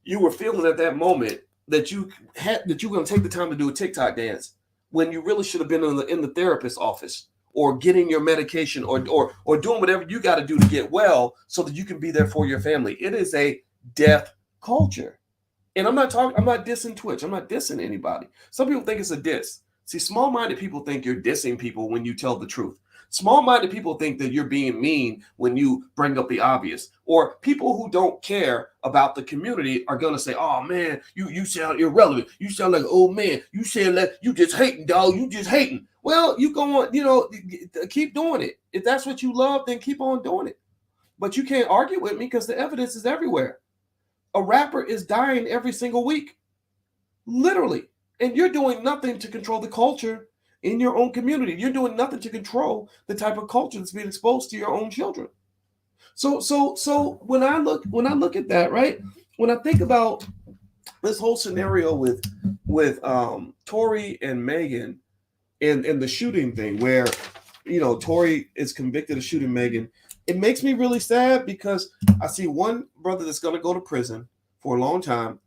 you were feeling at that moment that you were going to take the time to do a TikTok dance, when you really should have been in the therapist's office or getting your medication or doing whatever you got to do to get well so that you can be there for your family. It is a death culture. And I'm not dissing Twitch. I'm not dissing anybody. Some people think it's a diss. See, small-minded people think you're dissing people when you tell the truth. Small-minded people think that you're being mean when you bring up the obvious. Or people who don't care about the community are going to say, "Oh, man, you sound irrelevant. You sound like an old man. You sound like you just hating, dog. You just hating." Well, you go on, keep doing it. If that's what you love, then keep on doing it. But you can't argue with me because the evidence is everywhere. A rapper is dying every single week. Literally. And you're doing nothing to control the culture in your own community. You're doing nothing to control the type of culture that's being exposed to your own children. So when I look at that, right? When I think about this whole scenario with Tory and Megan and the shooting thing, where Tory is convicted of shooting Megan, it makes me really sad because I see one brother that's going to go to prison for a long time.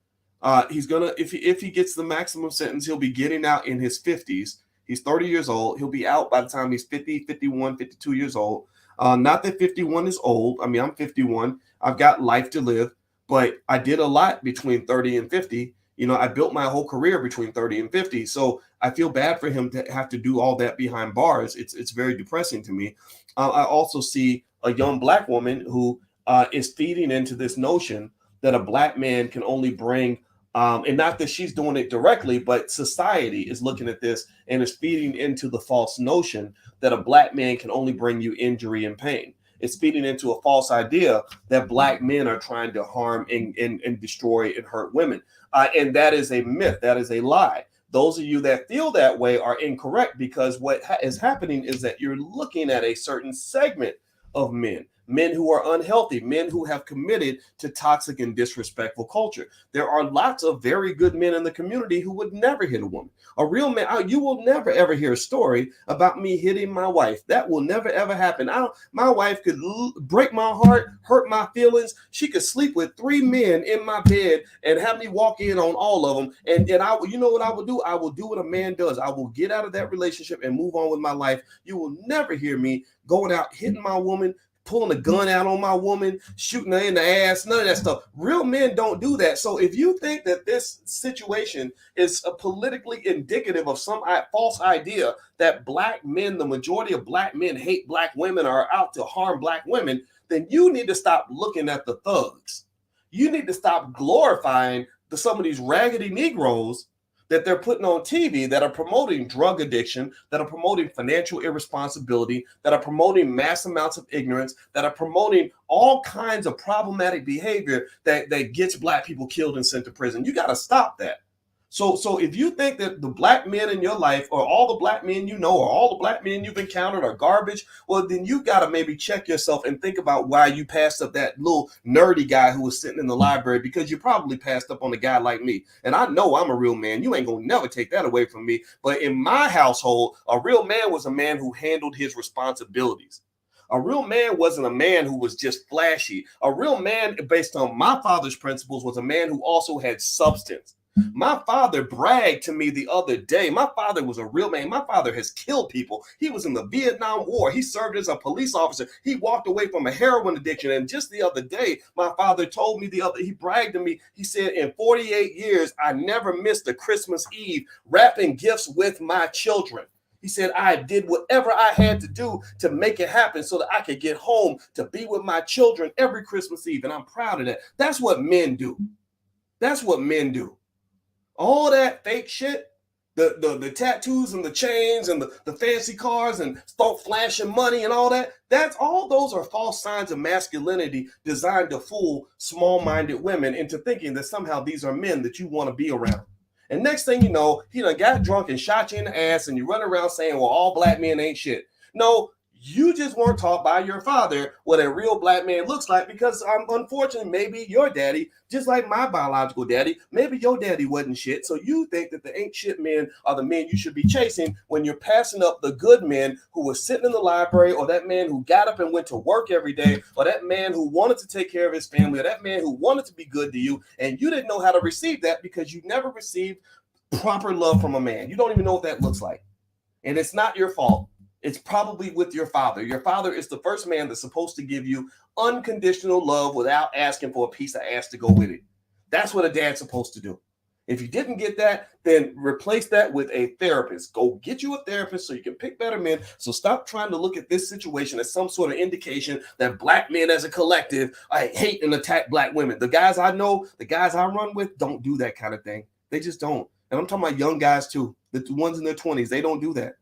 He's gonna, if he gets the maximum sentence, he'll be getting out in his 50s. He's 30 years old. He'll be out by the time he's 50, 51, 52 years old. Not that 51 is old. I mean, I'm 51. I've got life to live, but I did a lot between 30 and 50. I built my whole career between 30 and 50. So I feel bad for him to have to do all that behind bars. It's very depressing to me. I also see a young Black woman who is feeding into this notion that a Black man can only bring, and not that she's doing it directly, but society is looking at this and is feeding into the false notion that a Black man can only bring you injury and pain. It's feeding into a false idea that Black men are trying to harm and destroy and hurt women. And that is a myth. That is a lie. Those of you that feel that way are incorrect, because what is happening is that you're looking at a certain segment of men who are unhealthy, men who have committed to toxic and disrespectful culture. There are lots of very good men in the community who would never hit a woman. A real man, you will never ever hear a story about me hitting my wife. That will never ever happen. My wife could break my heart, hurt my feelings. She could sleep with 3 men in my bed and have me walk in on all of them. And you know what I will do? I will do what a man does. I will get out of that relationship and move on with my life. You will never hear me going out hitting my woman, pulling a gun out on my woman, shooting her in the ass, none of that stuff. Real men don't do that. So if you think that this situation is politically indicative of some false idea that Black men, the majority of Black men hate Black women, or are out to harm Black women, then you need to stop looking at the thugs. You need to stop glorifying some of these raggedy Negroes that they're putting on TV that are promoting drug addiction, that are promoting financial irresponsibility, that are promoting mass amounts of ignorance, that are promoting all kinds of problematic behavior that gets Black people killed and sent to prison. You got to stop that. So if you think that the Black men in your life, or all the Black men you know, or all the Black men you've encountered are garbage, well, then you got to maybe check yourself and think about why you passed up that little nerdy guy who was sitting in the library, because you probably passed up on a guy like me. And I know I'm a real man. You ain't going to never take that away from me. But in my household, a real man was a man who handled his responsibilities. A real man wasn't a man who was just flashy. A real man, based on my father's principles, was a man who also had substance. My father bragged to me the other day. My father was a real man. My father has killed people. He was in the Vietnam War. He served as a police officer. He walked away from a heroin addiction. And just the other day, my father told me he bragged to me. He said, in 48 years, I never missed a Christmas Eve wrapping gifts with my children. He said, I did whatever I had to do to make it happen so that I could get home to be with my children every Christmas Eve. And I'm proud of that. That's what men do. That's what men do. All that fake shit, the tattoos and the chains and the fancy cars and start flashing money and all that, those are false signs of masculinity designed to fool small-minded women into thinking that somehow these are men that you want to be around. And next thing you know, he done got drunk and shot you in the ass, and you run around saying, well, all Black men ain't shit. No, you just weren't taught by your father what a real Black man looks like, because unfortunately, maybe your daddy, just like my biological daddy, maybe your daddy wasn't shit. So you think that the ain't shit men are the men you should be chasing when you're passing up the good men who were sitting in the library, or that man who got up and went to work every day, or that man who wanted to take care of his family, or that man who wanted to be good to you, and you didn't know how to receive that because you never received proper love from a man. You don't even know what that looks like. And it's not your fault. It's probably with your father. Your father is the first man that's supposed to give you unconditional love without asking for a piece of ass to go with it. That's what a dad's supposed to do. If you didn't get that, then replace that with a therapist. Go get you a therapist so you can pick better men. So stop trying to look at this situation as some sort of indication that Black men as a collective, I hate and attack Black women. The guys I know, the guys I run with, don't do that kind of thing. They just don't. And I'm talking about young guys too. The ones in their 20s, they don't do that.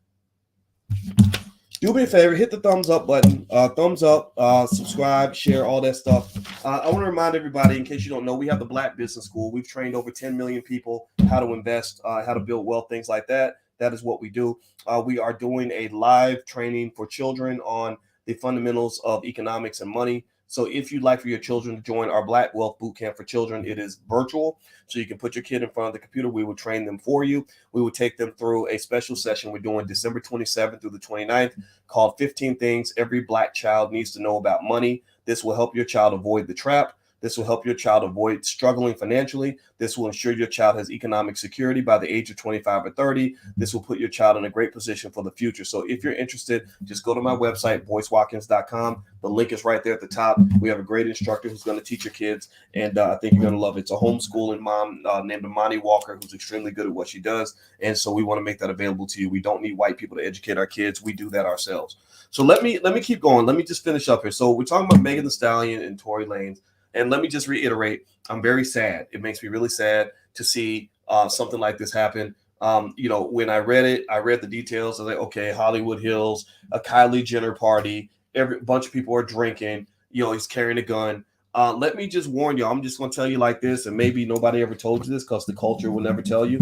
Do me a favor, hit the thumbs up button, thumbs up, subscribe, share, all that stuff. I want to remind everybody, in case you don't know, we have the Black Business School. We've trained over 10 million people how to invest, how to build wealth, things like that. That is what we do. We are doing a live training for children on the fundamentals of economics and money. So if you'd like for your children to join our Black Wealth Bootcamp for Children, it is virtual. So you can put your kid in front of the computer. We will train them for you. We will take them through a special session we're doing December 27th through the 29th called 15 Things Every Black Child Needs to Know About Money. This will help your child avoid the trap. This will help your child avoid struggling financially. This will ensure your child has economic security by the age of 25 or 30. This will put your child in a great position for the future. So if you're interested, just go to my website, boycewatkins.com. The link is right there at the top. We have a great instructor who's going to teach your kids, and I think you're going to love it. It's a homeschooling mom named Amani Walker, who's extremely good at what she does. And so we want to make that available to you. We don't need white people to educate our kids. We do that ourselves. So let me keep going. Let me just finish up here. So we're talking about Megan Thee Stallion and Tory Lanez. And let me just reiterate, I'm very sad. It makes me really sad to see something like this happen. When I read it, I read the details. I was like, okay, Hollywood Hills, a Kylie Jenner party, every bunch of people are drinking. He's carrying a gun. Let me just warn you. I'm just going to tell you like this, and maybe nobody ever told you this because the culture will never tell you.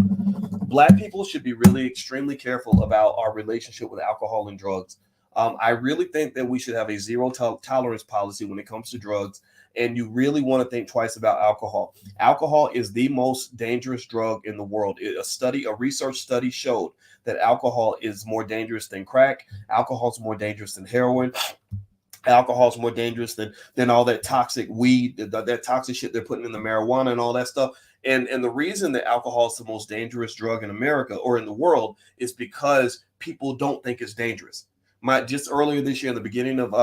Black people should be really extremely careful about our relationship with alcohol and drugs. I really think that we should have a zero tolerance policy when it comes to drugs. And you really want to think twice about alcohol. Alcohol is the most dangerous drug in the world. A research study showed that alcohol is more dangerous than crack. Alcohol is more dangerous than heroin. Alcohol is more dangerous than all that toxic weed, that toxic shit they're putting in the marijuana and all that stuff. And the reason that alcohol is the most dangerous drug in America or in the world is because people don't think it's dangerous. Just earlier this year, in the beginning of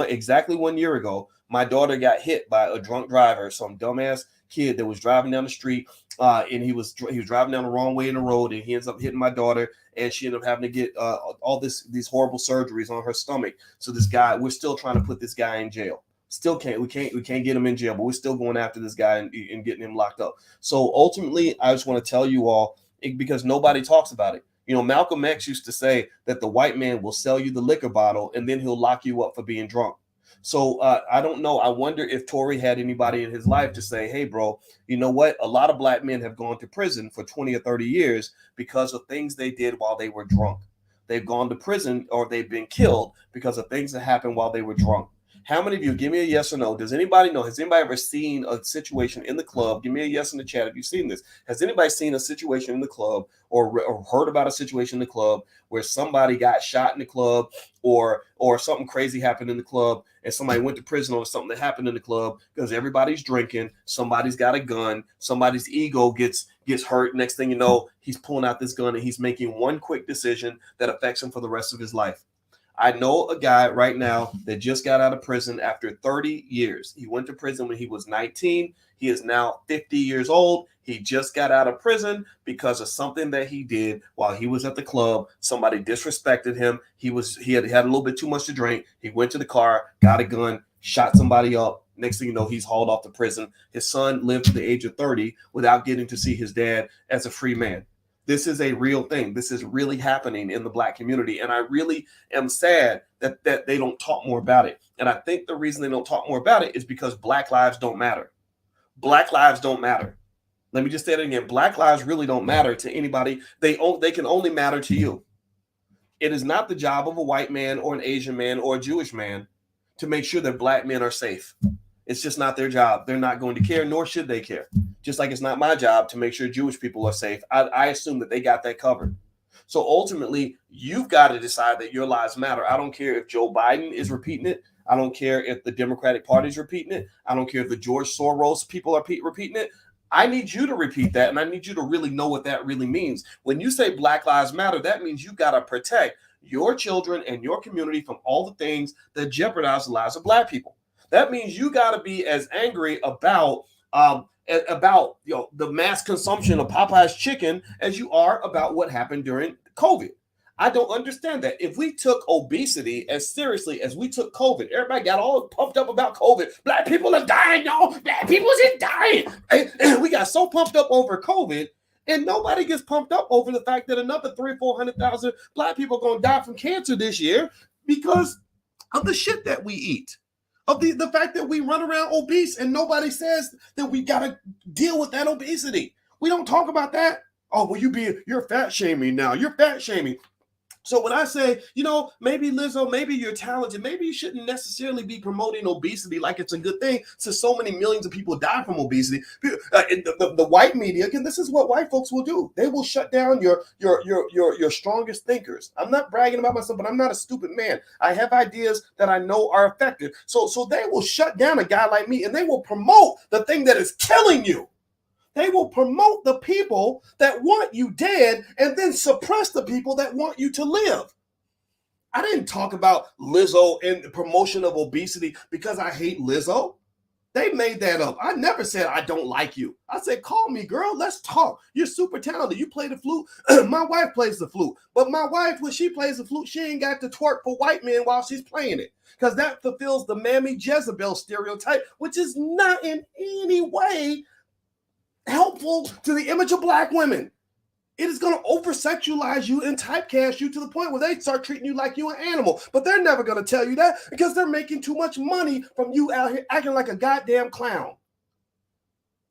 exactly 1 year ago, my daughter got hit by a drunk driver, some dumbass kid that was driving down the street, and he was driving down the wrong way in the road, and he ends up hitting my daughter, and she ended up having to get all these horrible surgeries on her stomach. So this guy, we're still trying to put this guy in jail. Still can't. We can't get him in jail, but we're still going after this guy and getting him locked up. So ultimately, I just want to tell you all, because nobody talks about it. You know, Malcolm X used to say that the white man will sell you the liquor bottle and then he'll lock you up for being drunk. So I don't know. I wonder if Tory had anybody in his life to say, hey, bro, you know what? A lot of black men have gone to prison for 20 or 30 years because of things they did while they were drunk. They've gone to prison or they've been killed because of things that happened while they were drunk. How many of you, give me a yes or no? Does anybody know? Has anybody ever seen a situation in the club? Give me a yes in the chat if you've seen this. Has anybody seen a situation in the club or heard about a situation in the club where somebody got shot in the club or something crazy happened in the club and somebody went to prison over something that happened in the club because everybody's drinking, somebody's got a gun, somebody's ego gets hurt. Next thing you know, he's pulling out this gun and he's making one quick decision that affects him for the rest of his life. I know a guy right now that just got out of prison after 30 years. He went to prison when he was 19. He is now 50 years old. He just got out of prison because of something that he did while he was at the club. Somebody disrespected him. He had a little bit too much to drink. He went to the car, got a gun, shot somebody up. Next thing you know, he's hauled off to prison. His son lived to the age of 30 without getting to see his dad as a free man. This is a real thing. This is really happening in the black community. And I really am sad that they don't talk more about it. And I think the reason they don't talk more about it is because black lives don't matter. Black lives don't matter. Let me just say that again. Black lives really don't matter to anybody. They can only matter to you. It is not the job of a white man or an Asian man or a Jewish man to make sure that black men are safe. It's just not their job. They're not going to care, nor should they care. Just like it's not my job to make sure Jewish people are safe. I assume that they got that covered. So ultimately, you've got to decide that your lives matter. I don't care if Joe Biden is repeating it. I don't care if the Democratic Party is repeating it. I don't care if the George Soros people are repeating it. I need you to repeat that, and I need you to really know what that really means. When you say Black Lives Matter, that means you got to protect your children and your community from all the things that jeopardize the lives of black people. That means you got to be as angry about the mass consumption of Popeye's chicken as you are about what happened during COVID. I don't understand that. If we took obesity as seriously as we took COVID, everybody got all pumped up about COVID. Black people are dying, y'all. Black people is dying. And we got so pumped up over COVID, and nobody gets pumped up over the fact that another 300,000-400,000 black people are going to die from cancer this year because of the shit that we eat. Of the fact that we run around obese and nobody says that we got to deal with that obesity. We don't talk about that. Oh, well, you're fat shaming now. You're fat shaming. So when I say, maybe Lizzo, maybe you're talented, maybe you shouldn't necessarily be promoting obesity like it's a good thing since so many millions of people die from obesity. The white media, again, this is what white folks will do. They will shut down your strongest thinkers. I'm not bragging about myself, but I'm not a stupid man. I have ideas that I know are effective. So they will shut down a guy like me and they will promote the thing that is killing you. They will promote the people that want you dead and then suppress the people that want you to live. I didn't talk about Lizzo and the promotion of obesity because I hate Lizzo. They made that up. I never said I don't like you. I said, call me, girl. Let's talk. You're super talented. You play the flute. My wife plays the flute. But my wife, when she plays the flute, she ain't got to twerk for white men while she's playing it. Because that fulfills the Mammy Jezebel stereotype, which is not in any way helpful to the image of black women. It is going to over-sexualize you and typecast you to the point where they start treating you like you're an animal. But they're never going to tell you that because they're making too much money from you out here acting like a goddamn clown.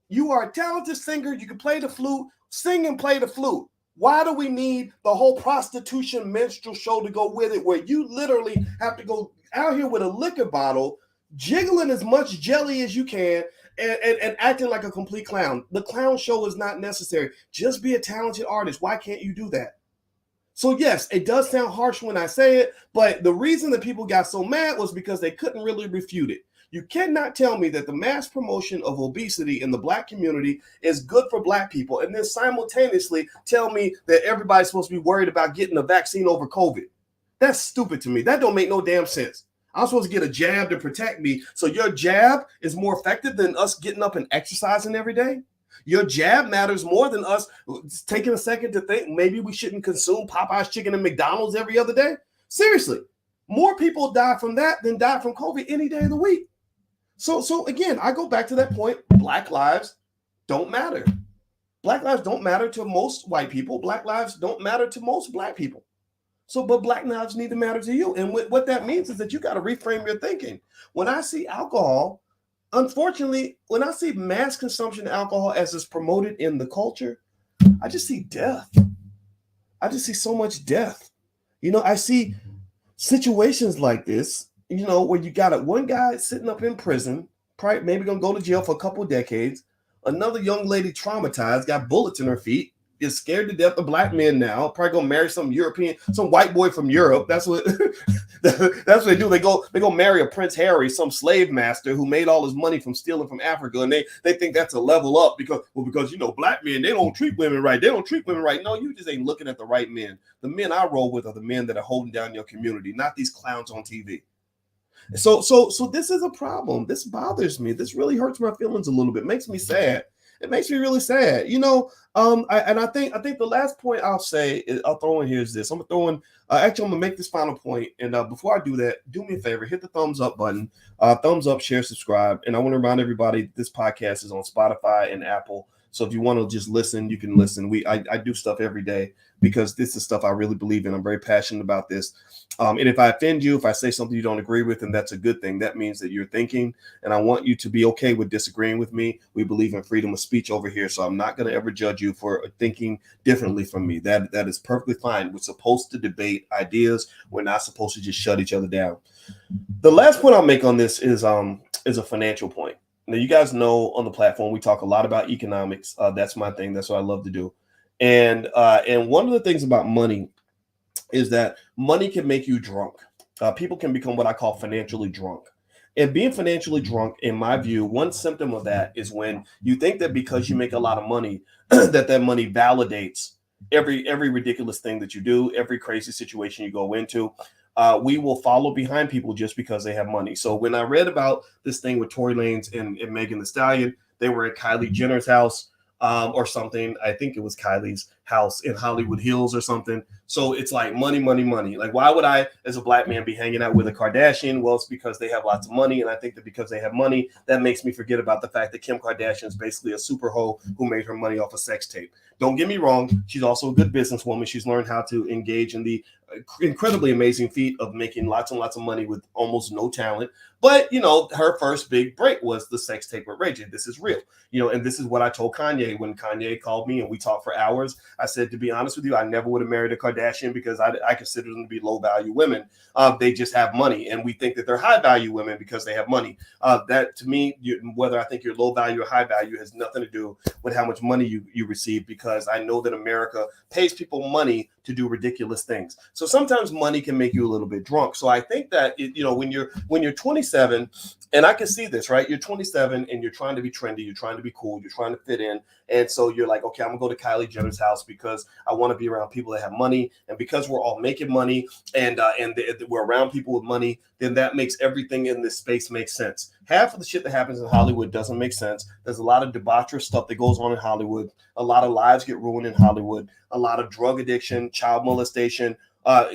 You are a talented singer. You can play the flute, sing and play the flute. Why do we need the whole prostitution minstrel show to go with it where you literally have to go out here with a liquor bottle, jiggling as much jelly as you can, and acting like a complete clown? The clown show is not necessary. Just be a talented artist. Why can't you do that? So yes, it does sound harsh when I say it, but the reason that people got so mad was because they couldn't really refute it. You cannot tell me that the mass promotion of obesity in the black community is good for black people and then simultaneously tell me that everybody's supposed to be worried about getting a vaccine over COVID. That's stupid to me. That don't make no damn sense. I'm supposed to get a jab to protect me. So your jab is more effective than us getting up and exercising every day? Your jab matters more than us taking a second to think maybe we shouldn't consume Popeye's chicken and McDonald's every other day? Seriously, more people die from that than die from COVID any day of the week. So again, I go back to that point. Black lives don't matter. Black lives don't matter to most white people. Black lives don't matter to most black people. So, but black lives need to matter to you. And what that means is that you got to reframe your thinking. When I see alcohol, unfortunately, when I see mass consumption of alcohol as is promoted in the culture, I just see death. I just see so much death. I see situations like this, where you got one guy sitting up in prison, probably maybe gonna go to jail for a couple of decades. Another young lady traumatized, got bullets in her feet, is scared to death of black men now. Probably gonna marry some white boy from Europe. That's what that's what they do. They go marry a Prince Harry, some slave master who made all his money from stealing from Africa, and they think that's a level up because black men, they don't treat women right. They don't treat women right. No, you just ain't looking at the right men. The men I roll with are the men that are holding down your community, not these clowns on TV. So this is a problem. This bothers me. This really hurts my feelings a little bit. Makes me sad. It makes me really sad. I think the last point I'll throw in here is this. I'm gonna make this final point. And before I do that, do me a favor, hit the thumbs up button, thumbs up, share, subscribe. And I want to remind everybody this podcast is on Spotify and Apple. So if you want to just listen, you can listen. I do stuff every day because this is stuff I really believe in. I'm very passionate about this. And if I offend you, if I say something you don't agree with, then that's a good thing. That means that you're thinking, and I want you to be okay with disagreeing with me. We believe in freedom of speech over here, so I'm not going to ever judge you for thinking differently from me. That is perfectly fine. We're supposed to debate ideas. We're not supposed to just shut each other down. The last point I'll make on this is a financial point. Now, you guys know on the platform, we talk a lot about economics. That's my thing. That's what I love to do. And one of the things about money is that money can make you drunk. People can become what I call financially drunk. And being financially drunk, in my view, one symptom of that is when you think that because you make a lot of money, that money validates every ridiculous thing that you do, every crazy situation you go into. We will follow behind people just because they have money. So when I read about this thing with Tory Lanez and Megan Thee Stallion, they were at Kylie Jenner's house or something. I think it was Kylie's house in Hollywood Hills or something. So it's like money, money, money. Like, why would I, as a black man, be hanging out with a Kardashian? Well, it's because they have lots of money. And I think that because they have money, that makes me forget about the fact that Kim Kardashian is basically a super hoe who made her money off a sex tape. Don't get me wrong. She's also a good businesswoman. She's learned how to engage in the incredibly amazing feat of making lots and lots of money with almost no talent. But, her first big break was the sex tape with Ray J. This is real, and this is what I told Kanye when Kanye called me and we talked for hours. I said, to be honest with you, I never would have married a Kardashian because I consider them to be low value women. They just have money, and we think that they're high value women because they have money. That to me, whether I think you're low value or high value has nothing to do with how much money you receive, because I know that America pays people money to do ridiculous things. So sometimes money can make you a little bit drunk. So I think that when you're 27, and I can see this, right? You're 27 and you're trying to be trendy, you're trying to be cool, you're trying to fit in, and so you're like, okay, I'm gonna go to Kylie Jenner's house because I want to be around people that have money, and because we're all making money and we're around people with money, then that makes everything in this space make sense. Half of the shit that happens in Hollywood doesn't make sense. There's a lot of debaucherous stuff that goes on in Hollywood. A lot of lives get ruined in Hollywood. A lot of drug addiction, child molestation,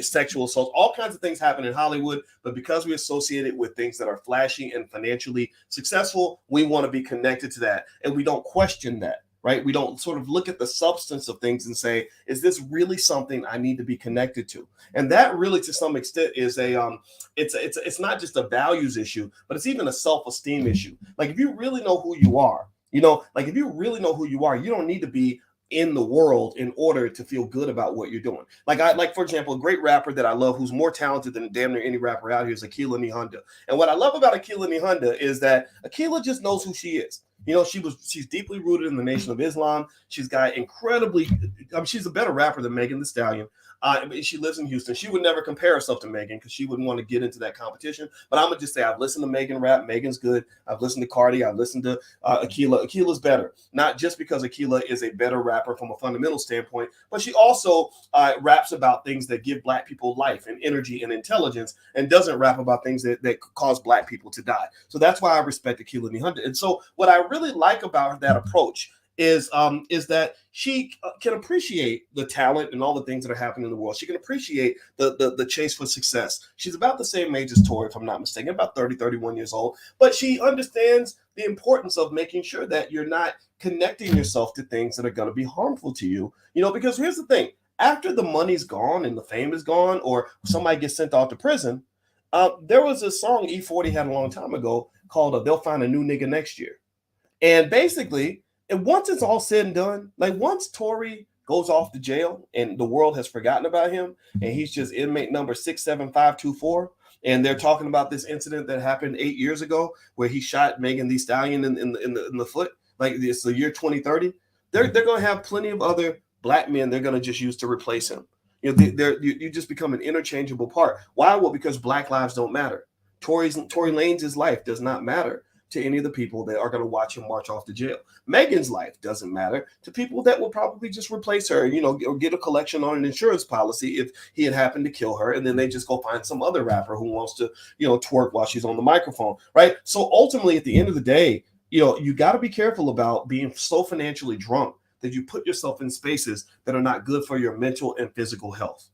sexual assault, all kinds of things happen in Hollywood. But because we associate it with things that are flashy and financially successful, we want to be connected to that. And we don't question that, right? We don't sort of look at the substance of things and say, is this really something I need to be connected to? And that really, to some extent, is it's not just a values issue, but it's even a self-esteem issue. Like, if you really know who you are, you don't need to be in the world in order to feel good about what you're doing. Like for example, a great rapper that I love who's more talented than damn near any rapper out here is Akilah Nihonda. And what I love about Akilah Nihonda is that Akilah just knows who she is. She's deeply rooted in the Nation of Islam. She's got she's a better rapper than Megan Thee Stallion. She lives in Houston. She would never compare herself to Megan because she wouldn't want to get into that competition. But I'm going to just say I've listened to Megan rap. Megan's good. I've listened to Cardi. I've listened to Akilah. Akilah's better. Not just because Akilah is a better rapper from a fundamental standpoint, but she also raps about things that give Black people life and energy and intelligence, and doesn't rap about things that cause Black people to die. So that's why I respect Akilah Nihonda. And so what I really like about that approach is that she can appreciate the talent and all the things that are happening in the world. She can appreciate the chase for success. She's about the same age as Tory, if I'm not mistaken, about 30, 31 years old. But she understands the importance of making sure that you're not connecting yourself to things that are going to be harmful to you. Because here's the thing. After the money's gone and the fame is gone, or somebody gets sent off to prison, there was a song E40 had a long time ago called They'll Find a New Nigga Next Year. And basically, and once it's all said and done, like once Tory goes off to jail and the world has forgotten about him and he's just inmate number 67524, and they're talking about this incident that happened 8 years ago where he shot Megan Thee Stallion in the foot, like it's the year 2030, they're going to have plenty of other black men they're going to just use to replace him. You just become an interchangeable part. Why? Well, because black lives don't matter. Tory Lanez's life does not matter to any of the people that are going to watch him march off to jail. Megan's life doesn't matter to people that will probably just replace her, or get a collection on an insurance policy if he had happened to kill her, and then they just go find some other rapper who wants to, twerk while she's on the microphone, right? So ultimately, at the end of the day, you got to be careful about being so financially drunk that you put yourself in spaces that are not good for your mental and physical health.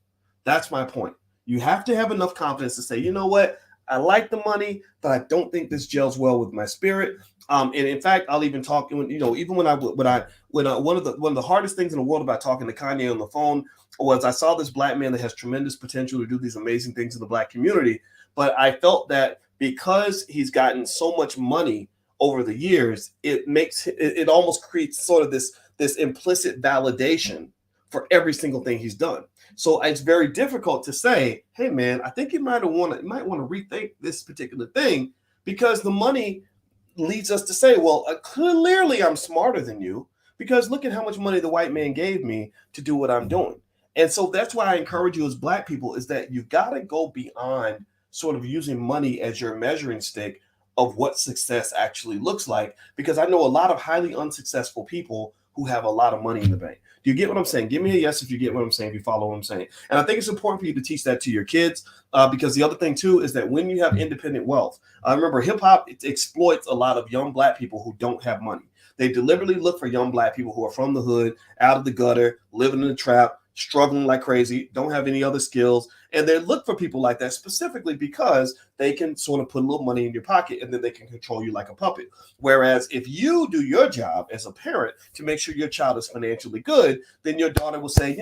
That's my point. You have to have enough confidence to say, you know what? I like the money, but I don't think this gels well with my spirit. And in fact, I'll even talk. Even one of the hardest things in the world about talking to Kanye on the phone was I saw this black man that has tremendous potential to do these amazing things in the black community. But I felt that because he's gotten so much money over the years, it almost creates sort of this implicit validation for every single thing he's done. So it's very difficult to say, hey, man, I think you might want to rethink this particular thing, because the money leads us to say, well, clearly I'm smarter than you, because look at how much money the white man gave me to do what I'm doing. And so that's why I encourage you as black people is that you've got to go beyond sort of using money as your measuring stick of what success actually looks like, because I know a lot of highly unsuccessful people who have a lot of money in the bank. Do you get what I'm saying? Give me a yes if you get what I'm saying, if you follow what I'm saying. And I think it's important for you to teach that to your kids, because the other thing, too, is that when you have independent wealth, remember, hip-hop exploits a lot of young black people who don't have money. They deliberately look for young black people who are from the hood, out of the gutter, living in the trap, struggling like crazy, don't have any other skills. And they look for people like that specifically because they can sort of put a little money in your pocket and then they can control you like a puppet. Whereas if you do your job as a parent to make sure your child is financially good, then your daughter will say,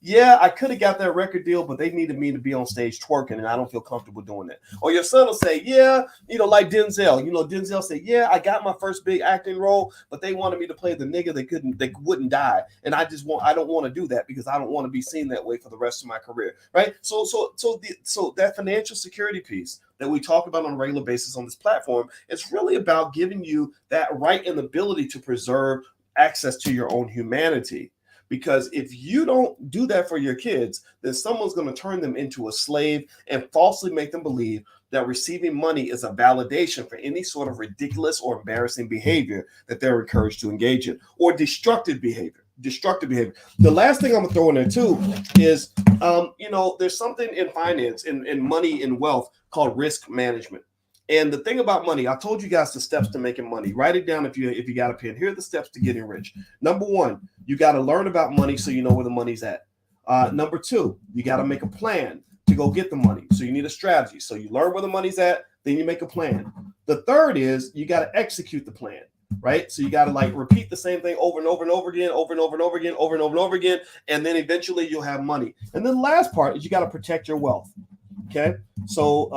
yeah, I could have got that record deal, but they needed me to be on stage twerking and I don't feel comfortable doing that. Or your son will say, yeah, like Denzel. Denzel said, yeah, I got my first big acting role, but they wanted me to play the nigga they wouldn't die. And I don't want to do that because I don't want to be seen that way for the rest of my career. Right. So that financial security piece that we talk about on a regular basis on this platform is really about giving you that right and ability to preserve access to your own humanity. Because if you don't do that for your kids, then someone's going to turn them into a slave and falsely make them believe that receiving money is a validation for any sort of ridiculous or embarrassing behavior that they're encouraged to engage in, or destructive behavior. The last thing I'm gonna throw in there too is, there's something in finance, in money and wealth called risk management. And the thing about money, I told you guys the steps to making money. Write it down if you got a pen. Here are the steps to getting rich. Number one, you got to learn about money so you know where the money's at. Number two, you got to make a plan to go get the money. So you need a strategy. So you learn where the money's at, then you make a plan. The third is you got to execute the plan. Right. So you got to repeat the same thing over and over and over again, and then eventually you'll have money. And then the last part is you got to protect your wealth. OK, so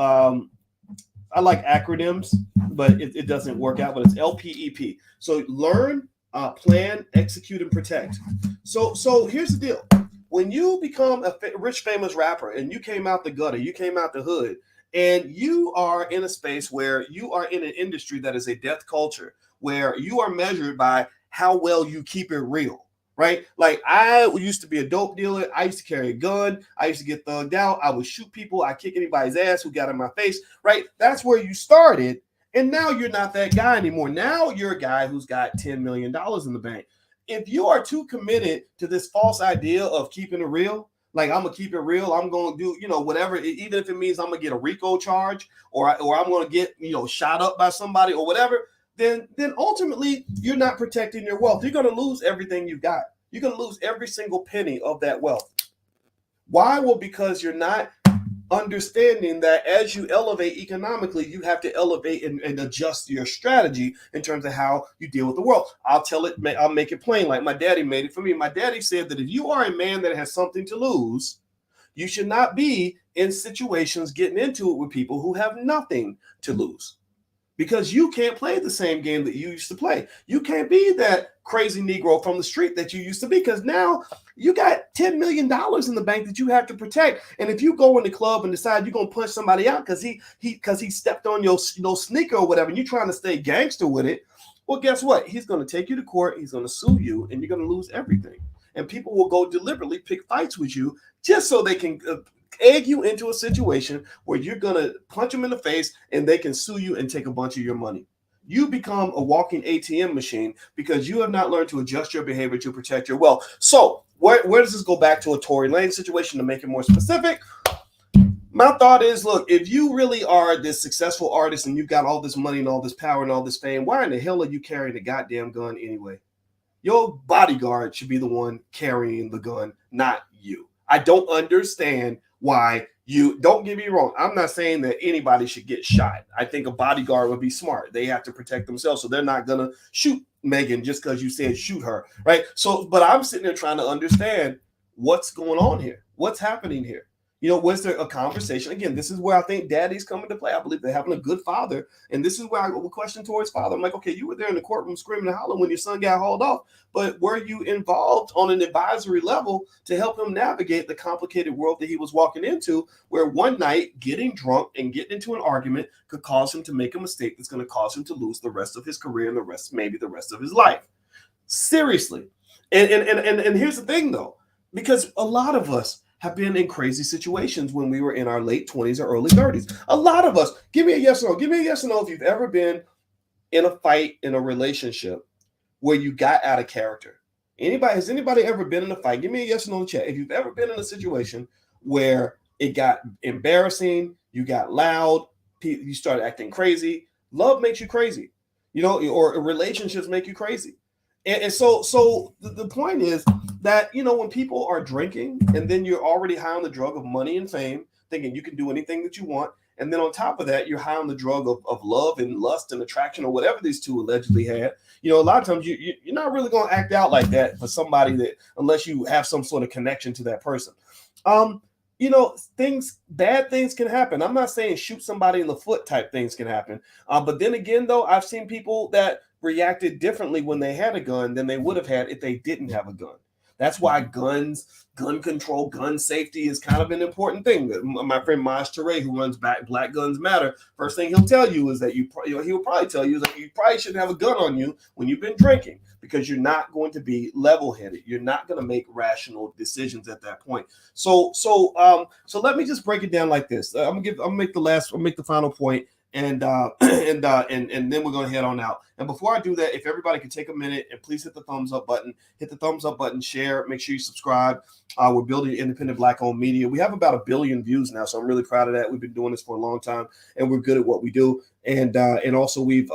I like acronyms, but it doesn't work out. But it's LPEP. So learn, plan, execute, and protect. So here's the deal. When you become a rich, famous rapper and you came out the gutter, you came out the hood, and you are in a space where you are in an industry that is a death culture, where you are measured by how well you keep it real, right? Like I used to be a dope dealer. I used to carry a gun. I used to get thugged out. I would shoot people. I kick anybody's ass who got in my face, right? That's where you started. And now you're not that guy anymore. Now you're a guy who's got $10 million in the bank. If you are too committed to this false idea of keeping it real, like I'm gonna keep it real, I'm gonna do, whatever, even if it means I'm gonna get a RICO charge or I'm gonna get, shot up by somebody or whatever, then ultimately you're not protecting your wealth. You're going to lose everything you got. You're going to lose every single penny of that wealth. Why? Well, because you're not understanding that as you elevate economically, you have to elevate and adjust your strategy in terms of how you deal with the world. I'll make it plain, like my daddy made it for me. My daddy said that if you are a man that has something to lose, you should not be in situations getting into it with people who have nothing to lose. Because you can't play the same game that you used to play. You can't be that crazy Negro from the street that you used to be, because now you got $10 million in the bank that you have to protect. And if you go in the club and decide you're going to punch somebody out because he stepped on your sneaker or whatever, and you're trying to stay gangster with it, well, guess what? He's going to take you to court. He's going to sue you, and you're going to lose everything. And people will go deliberately pick fights with you just so they can egg you into a situation where you're going to punch them in the face and they can sue you and take a bunch of your money. You become a walking ATM machine because you have not learned to adjust your behavior to protect your wealth. So where does this go back to a Tory Lanez situation? To make it more specific, my thought is, look, if you really are this successful artist and you've got all this money and all this power and all this fame, why in the hell are you carrying a goddamn gun anyway? Your bodyguard should be the one carrying the gun, not you. I don't understand why you, don't get me wrong. I'm not saying that anybody should get shot. I think a bodyguard would be smart. They have to protect themselves, so they're not going to shoot Megan just because you said shoot her, right? So, but I'm sitting there trying to understand what's going on here. What's happening here? You know, was there a conversation? Again, this is where I think daddy's coming to play. I believe they're having a good father. And this is where I would question Tory's father. I'm like, okay, you were there in the courtroom screaming and hollering when your son got hauled off. But were you involved on an advisory level to help him navigate the complicated world that he was walking into, where one night getting drunk and getting into an argument could cause him to make a mistake that's going to cause him to lose the rest of his career and maybe the rest of his life? Seriously. And here's the thing, though, because a lot of us have been in crazy situations when we were in our late 20s or early 30s. A lot of us. Give me a yes or no. Give me a yes or no if you've ever been in a fight, in a relationship where you got out of character. Has anybody ever been in a fight? Give me a yes or no in the chat. If you've ever been in a situation where it got embarrassing, you got loud, you started acting crazy. Love makes you crazy, or relationships make you crazy. And so the point is that, when people are drinking and then you're already high on the drug of money and fame, thinking you can do anything that you want. And then on top of that, you're high on the drug of love and lust and attraction or whatever these two allegedly had. A lot of times you're not really going to act out like that for somebody unless you have some sort of connection to that person. Bad things can happen. I'm not saying shoot somebody in the foot type things can happen. But then again, though, I've seen people that reacted differently when they had a gun than they would have had if they didn't have a gun. That's why gun control, gun safety is kind of an important thing. My friend Maj Touré, who runs Black Guns Matter, first thing he'll tell you is that he will probably tell you is that you probably shouldn't have a gun on you when you've been drinking, because you're not going to be level-headed. You're not going to make rational decisions at that point. So let me just break it down like this. I'm gonna make the final point. And then we're going to head on out. And before I do that, if everybody could take a minute and please hit the thumbs up button, share, make sure you subscribe. We're building independent Black-owned media. We have about 1 billion views now, so I'm really proud of that. We've been doing this for a long time, and we're good at what we do. And also we've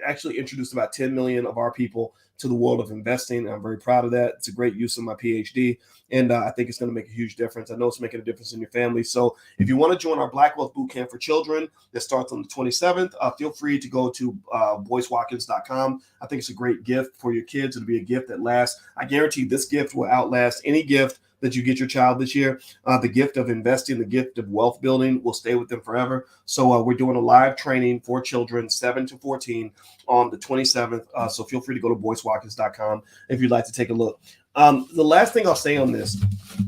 actually introduced about 10 million of our people to the world of investing. I'm very proud of that. It's a great use of my PhD, and I think it's going to make a huge difference. I know it's making a difference in your family. So if you want to join our Black Wealth Bootcamp for Children that starts on the 27th, feel free to go to boycewatkins.com. I think it's a great gift for your kids. It'll be a gift that lasts. I guarantee this gift will outlast any gift that you get your child this year. The gift of investing, the gift of wealth building will stay with them forever. So we're doing a live training for children 7 to 14 on the 27th. So feel free to go to boycewatkins.com if you'd like to take a look. The last thing I'll say on this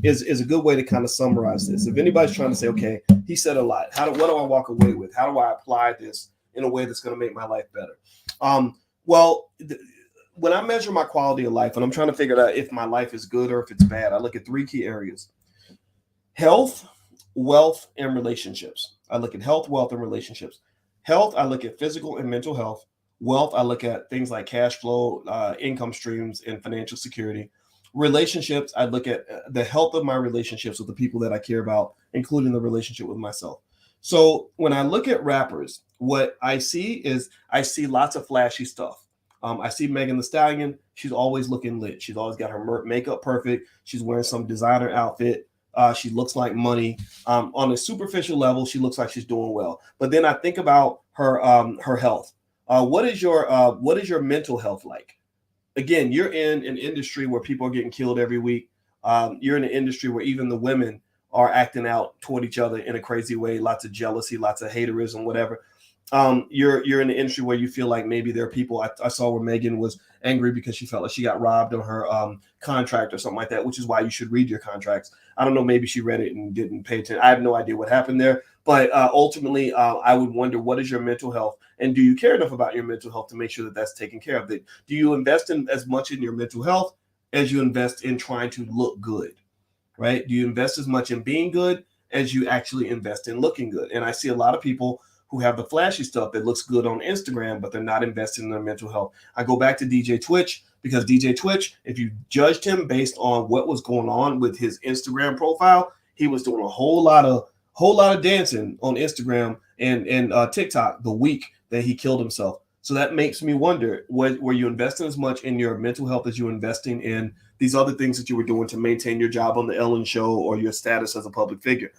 is a good way to kind of summarize this. If anybody's trying to say, okay, he said a lot. What do I walk away with? How do I apply this in a way that's going to make my life better? When I measure my quality of life and I'm trying to figure out if my life is good or if it's bad, I look at 3 key areas: health, wealth, and relationships. I look at health, wealth, and relationships. Health, I look at physical and mental health. Wealth, I look at things like cash flow, income streams, and financial security. Relationships, I look at the health of my relationships with the people that I care about, including the relationship with myself. So when I look at rappers, what I see lots of flashy stuff. I see Megan Thee Stallion. She's always looking lit. She's always got her makeup perfect. She's wearing some designer outfit. She looks like money. On a superficial level, she looks like she's doing well. But then I think about her health. What is your mental health like? Again, you're in an industry where people are getting killed every week. You're in an industry where even the women are acting out toward each other in a crazy way. Lots of jealousy, lots of haterism, whatever. You're in an industry where you feel like maybe there are people. I saw where Megan was angry because she felt like she got robbed on her contract or something like that, which is why you should read your contracts. I don't know, maybe she read it and didn't pay attention. I have no idea what happened there, but ultimately I would wonder, what is your mental health, and do you care enough about your mental health to make sure that that's taken care of? Do you invest in as much in your mental health as you invest in trying to look good, right? Do you invest as much in being good as you actually invest in looking good? And I see a lot of people who have the flashy stuff that looks good on Instagram, but they're not investing in their mental health. I go back to DJ Twitch, because DJ Twitch, if you judged him based on what was going on with his Instagram profile, he was doing a whole lot of dancing on Instagram and TikTok the week that he killed himself. So that makes me wonder, were you investing as much in your mental health as you were investing in these other things that you were doing to maintain your job on the Ellen Show or your status as a public figure?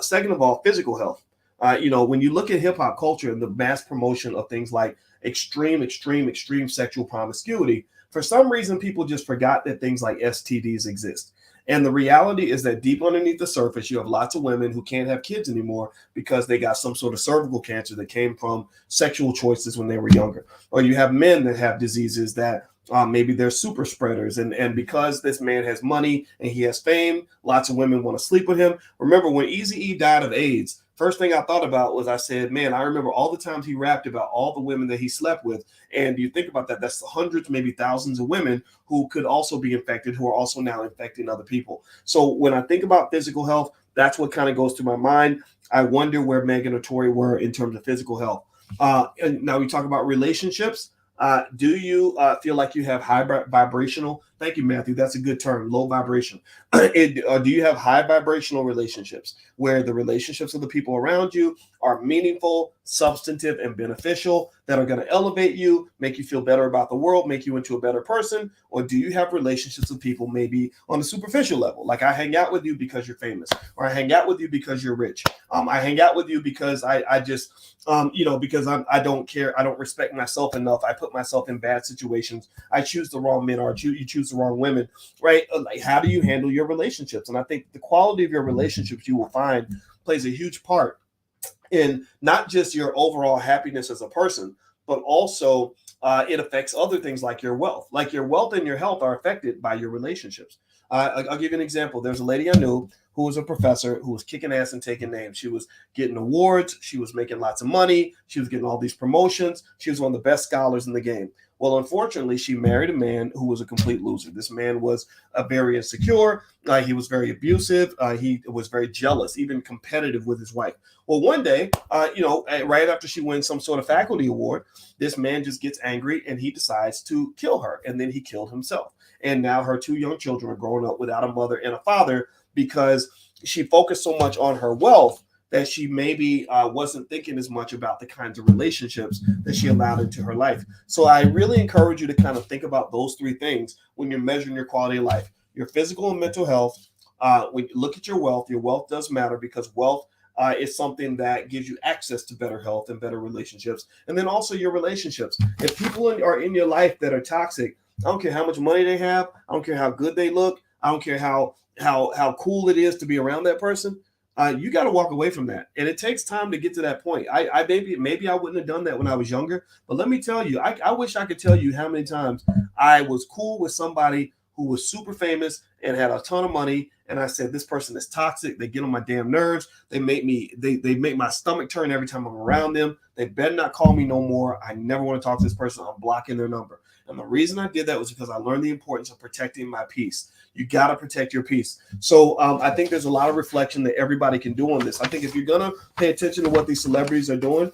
Second of all, physical health. When you look at hip hop culture and the mass promotion of things like extreme sexual promiscuity, for some reason, people just forgot that things like STDs exist. And the reality is that deep underneath the surface, you have lots of women who can't have kids anymore because they got some sort of cervical cancer that came from sexual choices when they were younger. Or you have men that have diseases that maybe they're super spreaders. And because this man has money and he has fame, lots of women want to sleep with him. Remember when Eazy-E died of AIDS, first thing I thought about was, I said, man, I remember all the times he rapped about all the women that he slept with. And you think about that, that's hundreds, maybe thousands of women who could also be infected, who are also now infecting other people. So when I think about physical health, that's what kind of goes through my mind. I wonder where Megan or Tory were in terms of physical health. And now we talk about relationships. Do you feel like you have high vibrational? Thank you, Matthew. That's a good term, low vibration. Do you have high vibrational relationships where the relationships of the people around you are meaningful, substantive, and beneficial, that are going to elevate you, make you feel better about the world, make you into a better person? Or do you have relationships with people maybe on a superficial level? Like, I hang out with you because you're famous, or I hang out with you because you're rich. I hang out with you because I just, because I don't care. I don't respect myself enough. I put myself in bad situations. I choose the wrong men, or you choose the wrong women, right? Like, how do you handle your relationships? And I think the quality of your relationships, you will find, plays a huge part in not just your overall happiness as a person, but also it affects other things like your wealth. Like, your wealth and your health are affected by your relationships. I'll give you an example. There's a lady I knew who was a professor who was kicking ass and taking names. She was getting awards. She was making lots of money. She was getting all these promotions. She was one of the best scholars in the game. Well, unfortunately, she married a man who was a complete loser. This man was very insecure. He was very abusive. He was very jealous, even competitive with his wife. Well, one day, right after she wins some sort of faculty award, this man just gets angry and he decides to kill her. And then he killed himself. And now her two young children are growing up without a mother and a father because she focused so much on her wealth that she maybe wasn't thinking as much about the kinds of relationships that she allowed into her life. So I really encourage you to kind of think about those three things when you're measuring your quality of life: your physical and mental health. When you look at your wealth does matter, because wealth is something that gives you access to better health and better relationships. And then also your relationships. If people are in your life that are toxic, I don't care how much money they have, I don't care how good they look, I don't care how cool it is to be around that person. You got to walk away from that. And it takes time to get to that point. I maybe I wouldn't have done that when I was younger, but let me tell you, I wish I could tell you how many times I was cool with somebody who was super famous and had a ton of money, and I said, this person is toxic. They get on my damn nerves. They make my stomach turn every time I'm around them. They better not call me no more. I never want to talk to this person. I'm blocking their number. And the reason I did that was because I learned the importance of protecting my peace. You got to protect your peace. So I think there's a lot of reflection that everybody can do on this. I think if you're going to pay attention to what these celebrities are doing,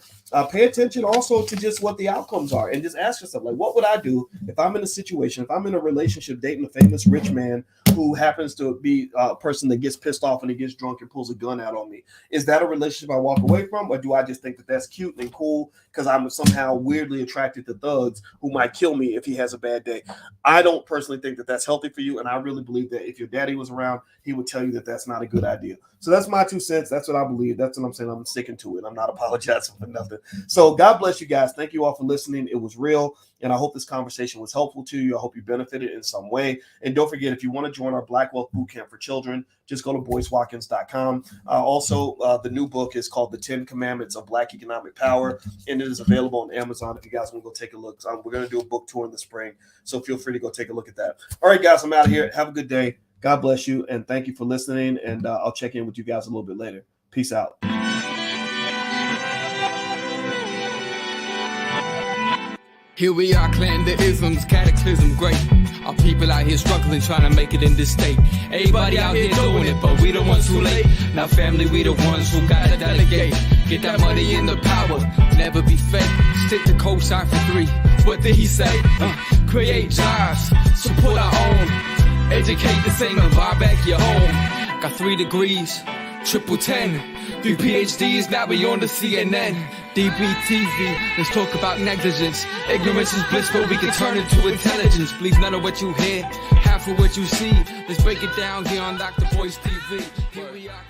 pay attention also to just what the outcomes are, and just ask yourself, like, what would I do if I'm in a situation, if I'm in a relationship dating a famous rich man who happens to be a person that gets pissed off and he gets drunk and pulls a gun out on me. Is that a relationship I walk away from, or do I just think that that's cute and cool because I'm somehow weirdly attracted to thugs who might kill me if he has a bad day? I don't personally think that that's healthy for you, and I really believe that if your daddy was around, he would tell you that that's not a good idea. So that's my 2 cents. That's what I believe. That's what I'm saying. I'm sticking to it. I'm not apologizing for nothing. So God bless you guys. Thank you all for listening. It was real, and I hope this conversation was helpful to you. I hope you benefited in some way. And don't forget, if you want to join our Black Wealth Bootcamp for Children, just go to boycewatkins.com. Also, the new book is called The 10 Commandments of Black Economic Power, and it is available on Amazon if you guys want to go take a look. We're going to do a book tour in the spring, so feel free to go take a look at that. All right, guys, I'm out of here. Have a good day. God bless you, and thank you for listening, and I'll check in with you guys a little bit later. Peace out. Here we are, clan the isms, cataclysm great. Our people out here struggling, trying to make it in this state. Everybody out here doing it, but we the ones who late. Now family, we the ones who gotta delegate. Get that money in the power, never be fake. Stick to cosign for 3. What did he say? Create jobs, support our own. Educate the same and buy back your home. Got 3 degrees, triple 10. 3 PhDs, now we on the CNN. DBTV, let's talk about negligence. Ignorance is bliss, but we can turn it to intelligence. Believe none of what you hear, half of what you see. Let's break it down here on Dr. Boyce TV. Here we are.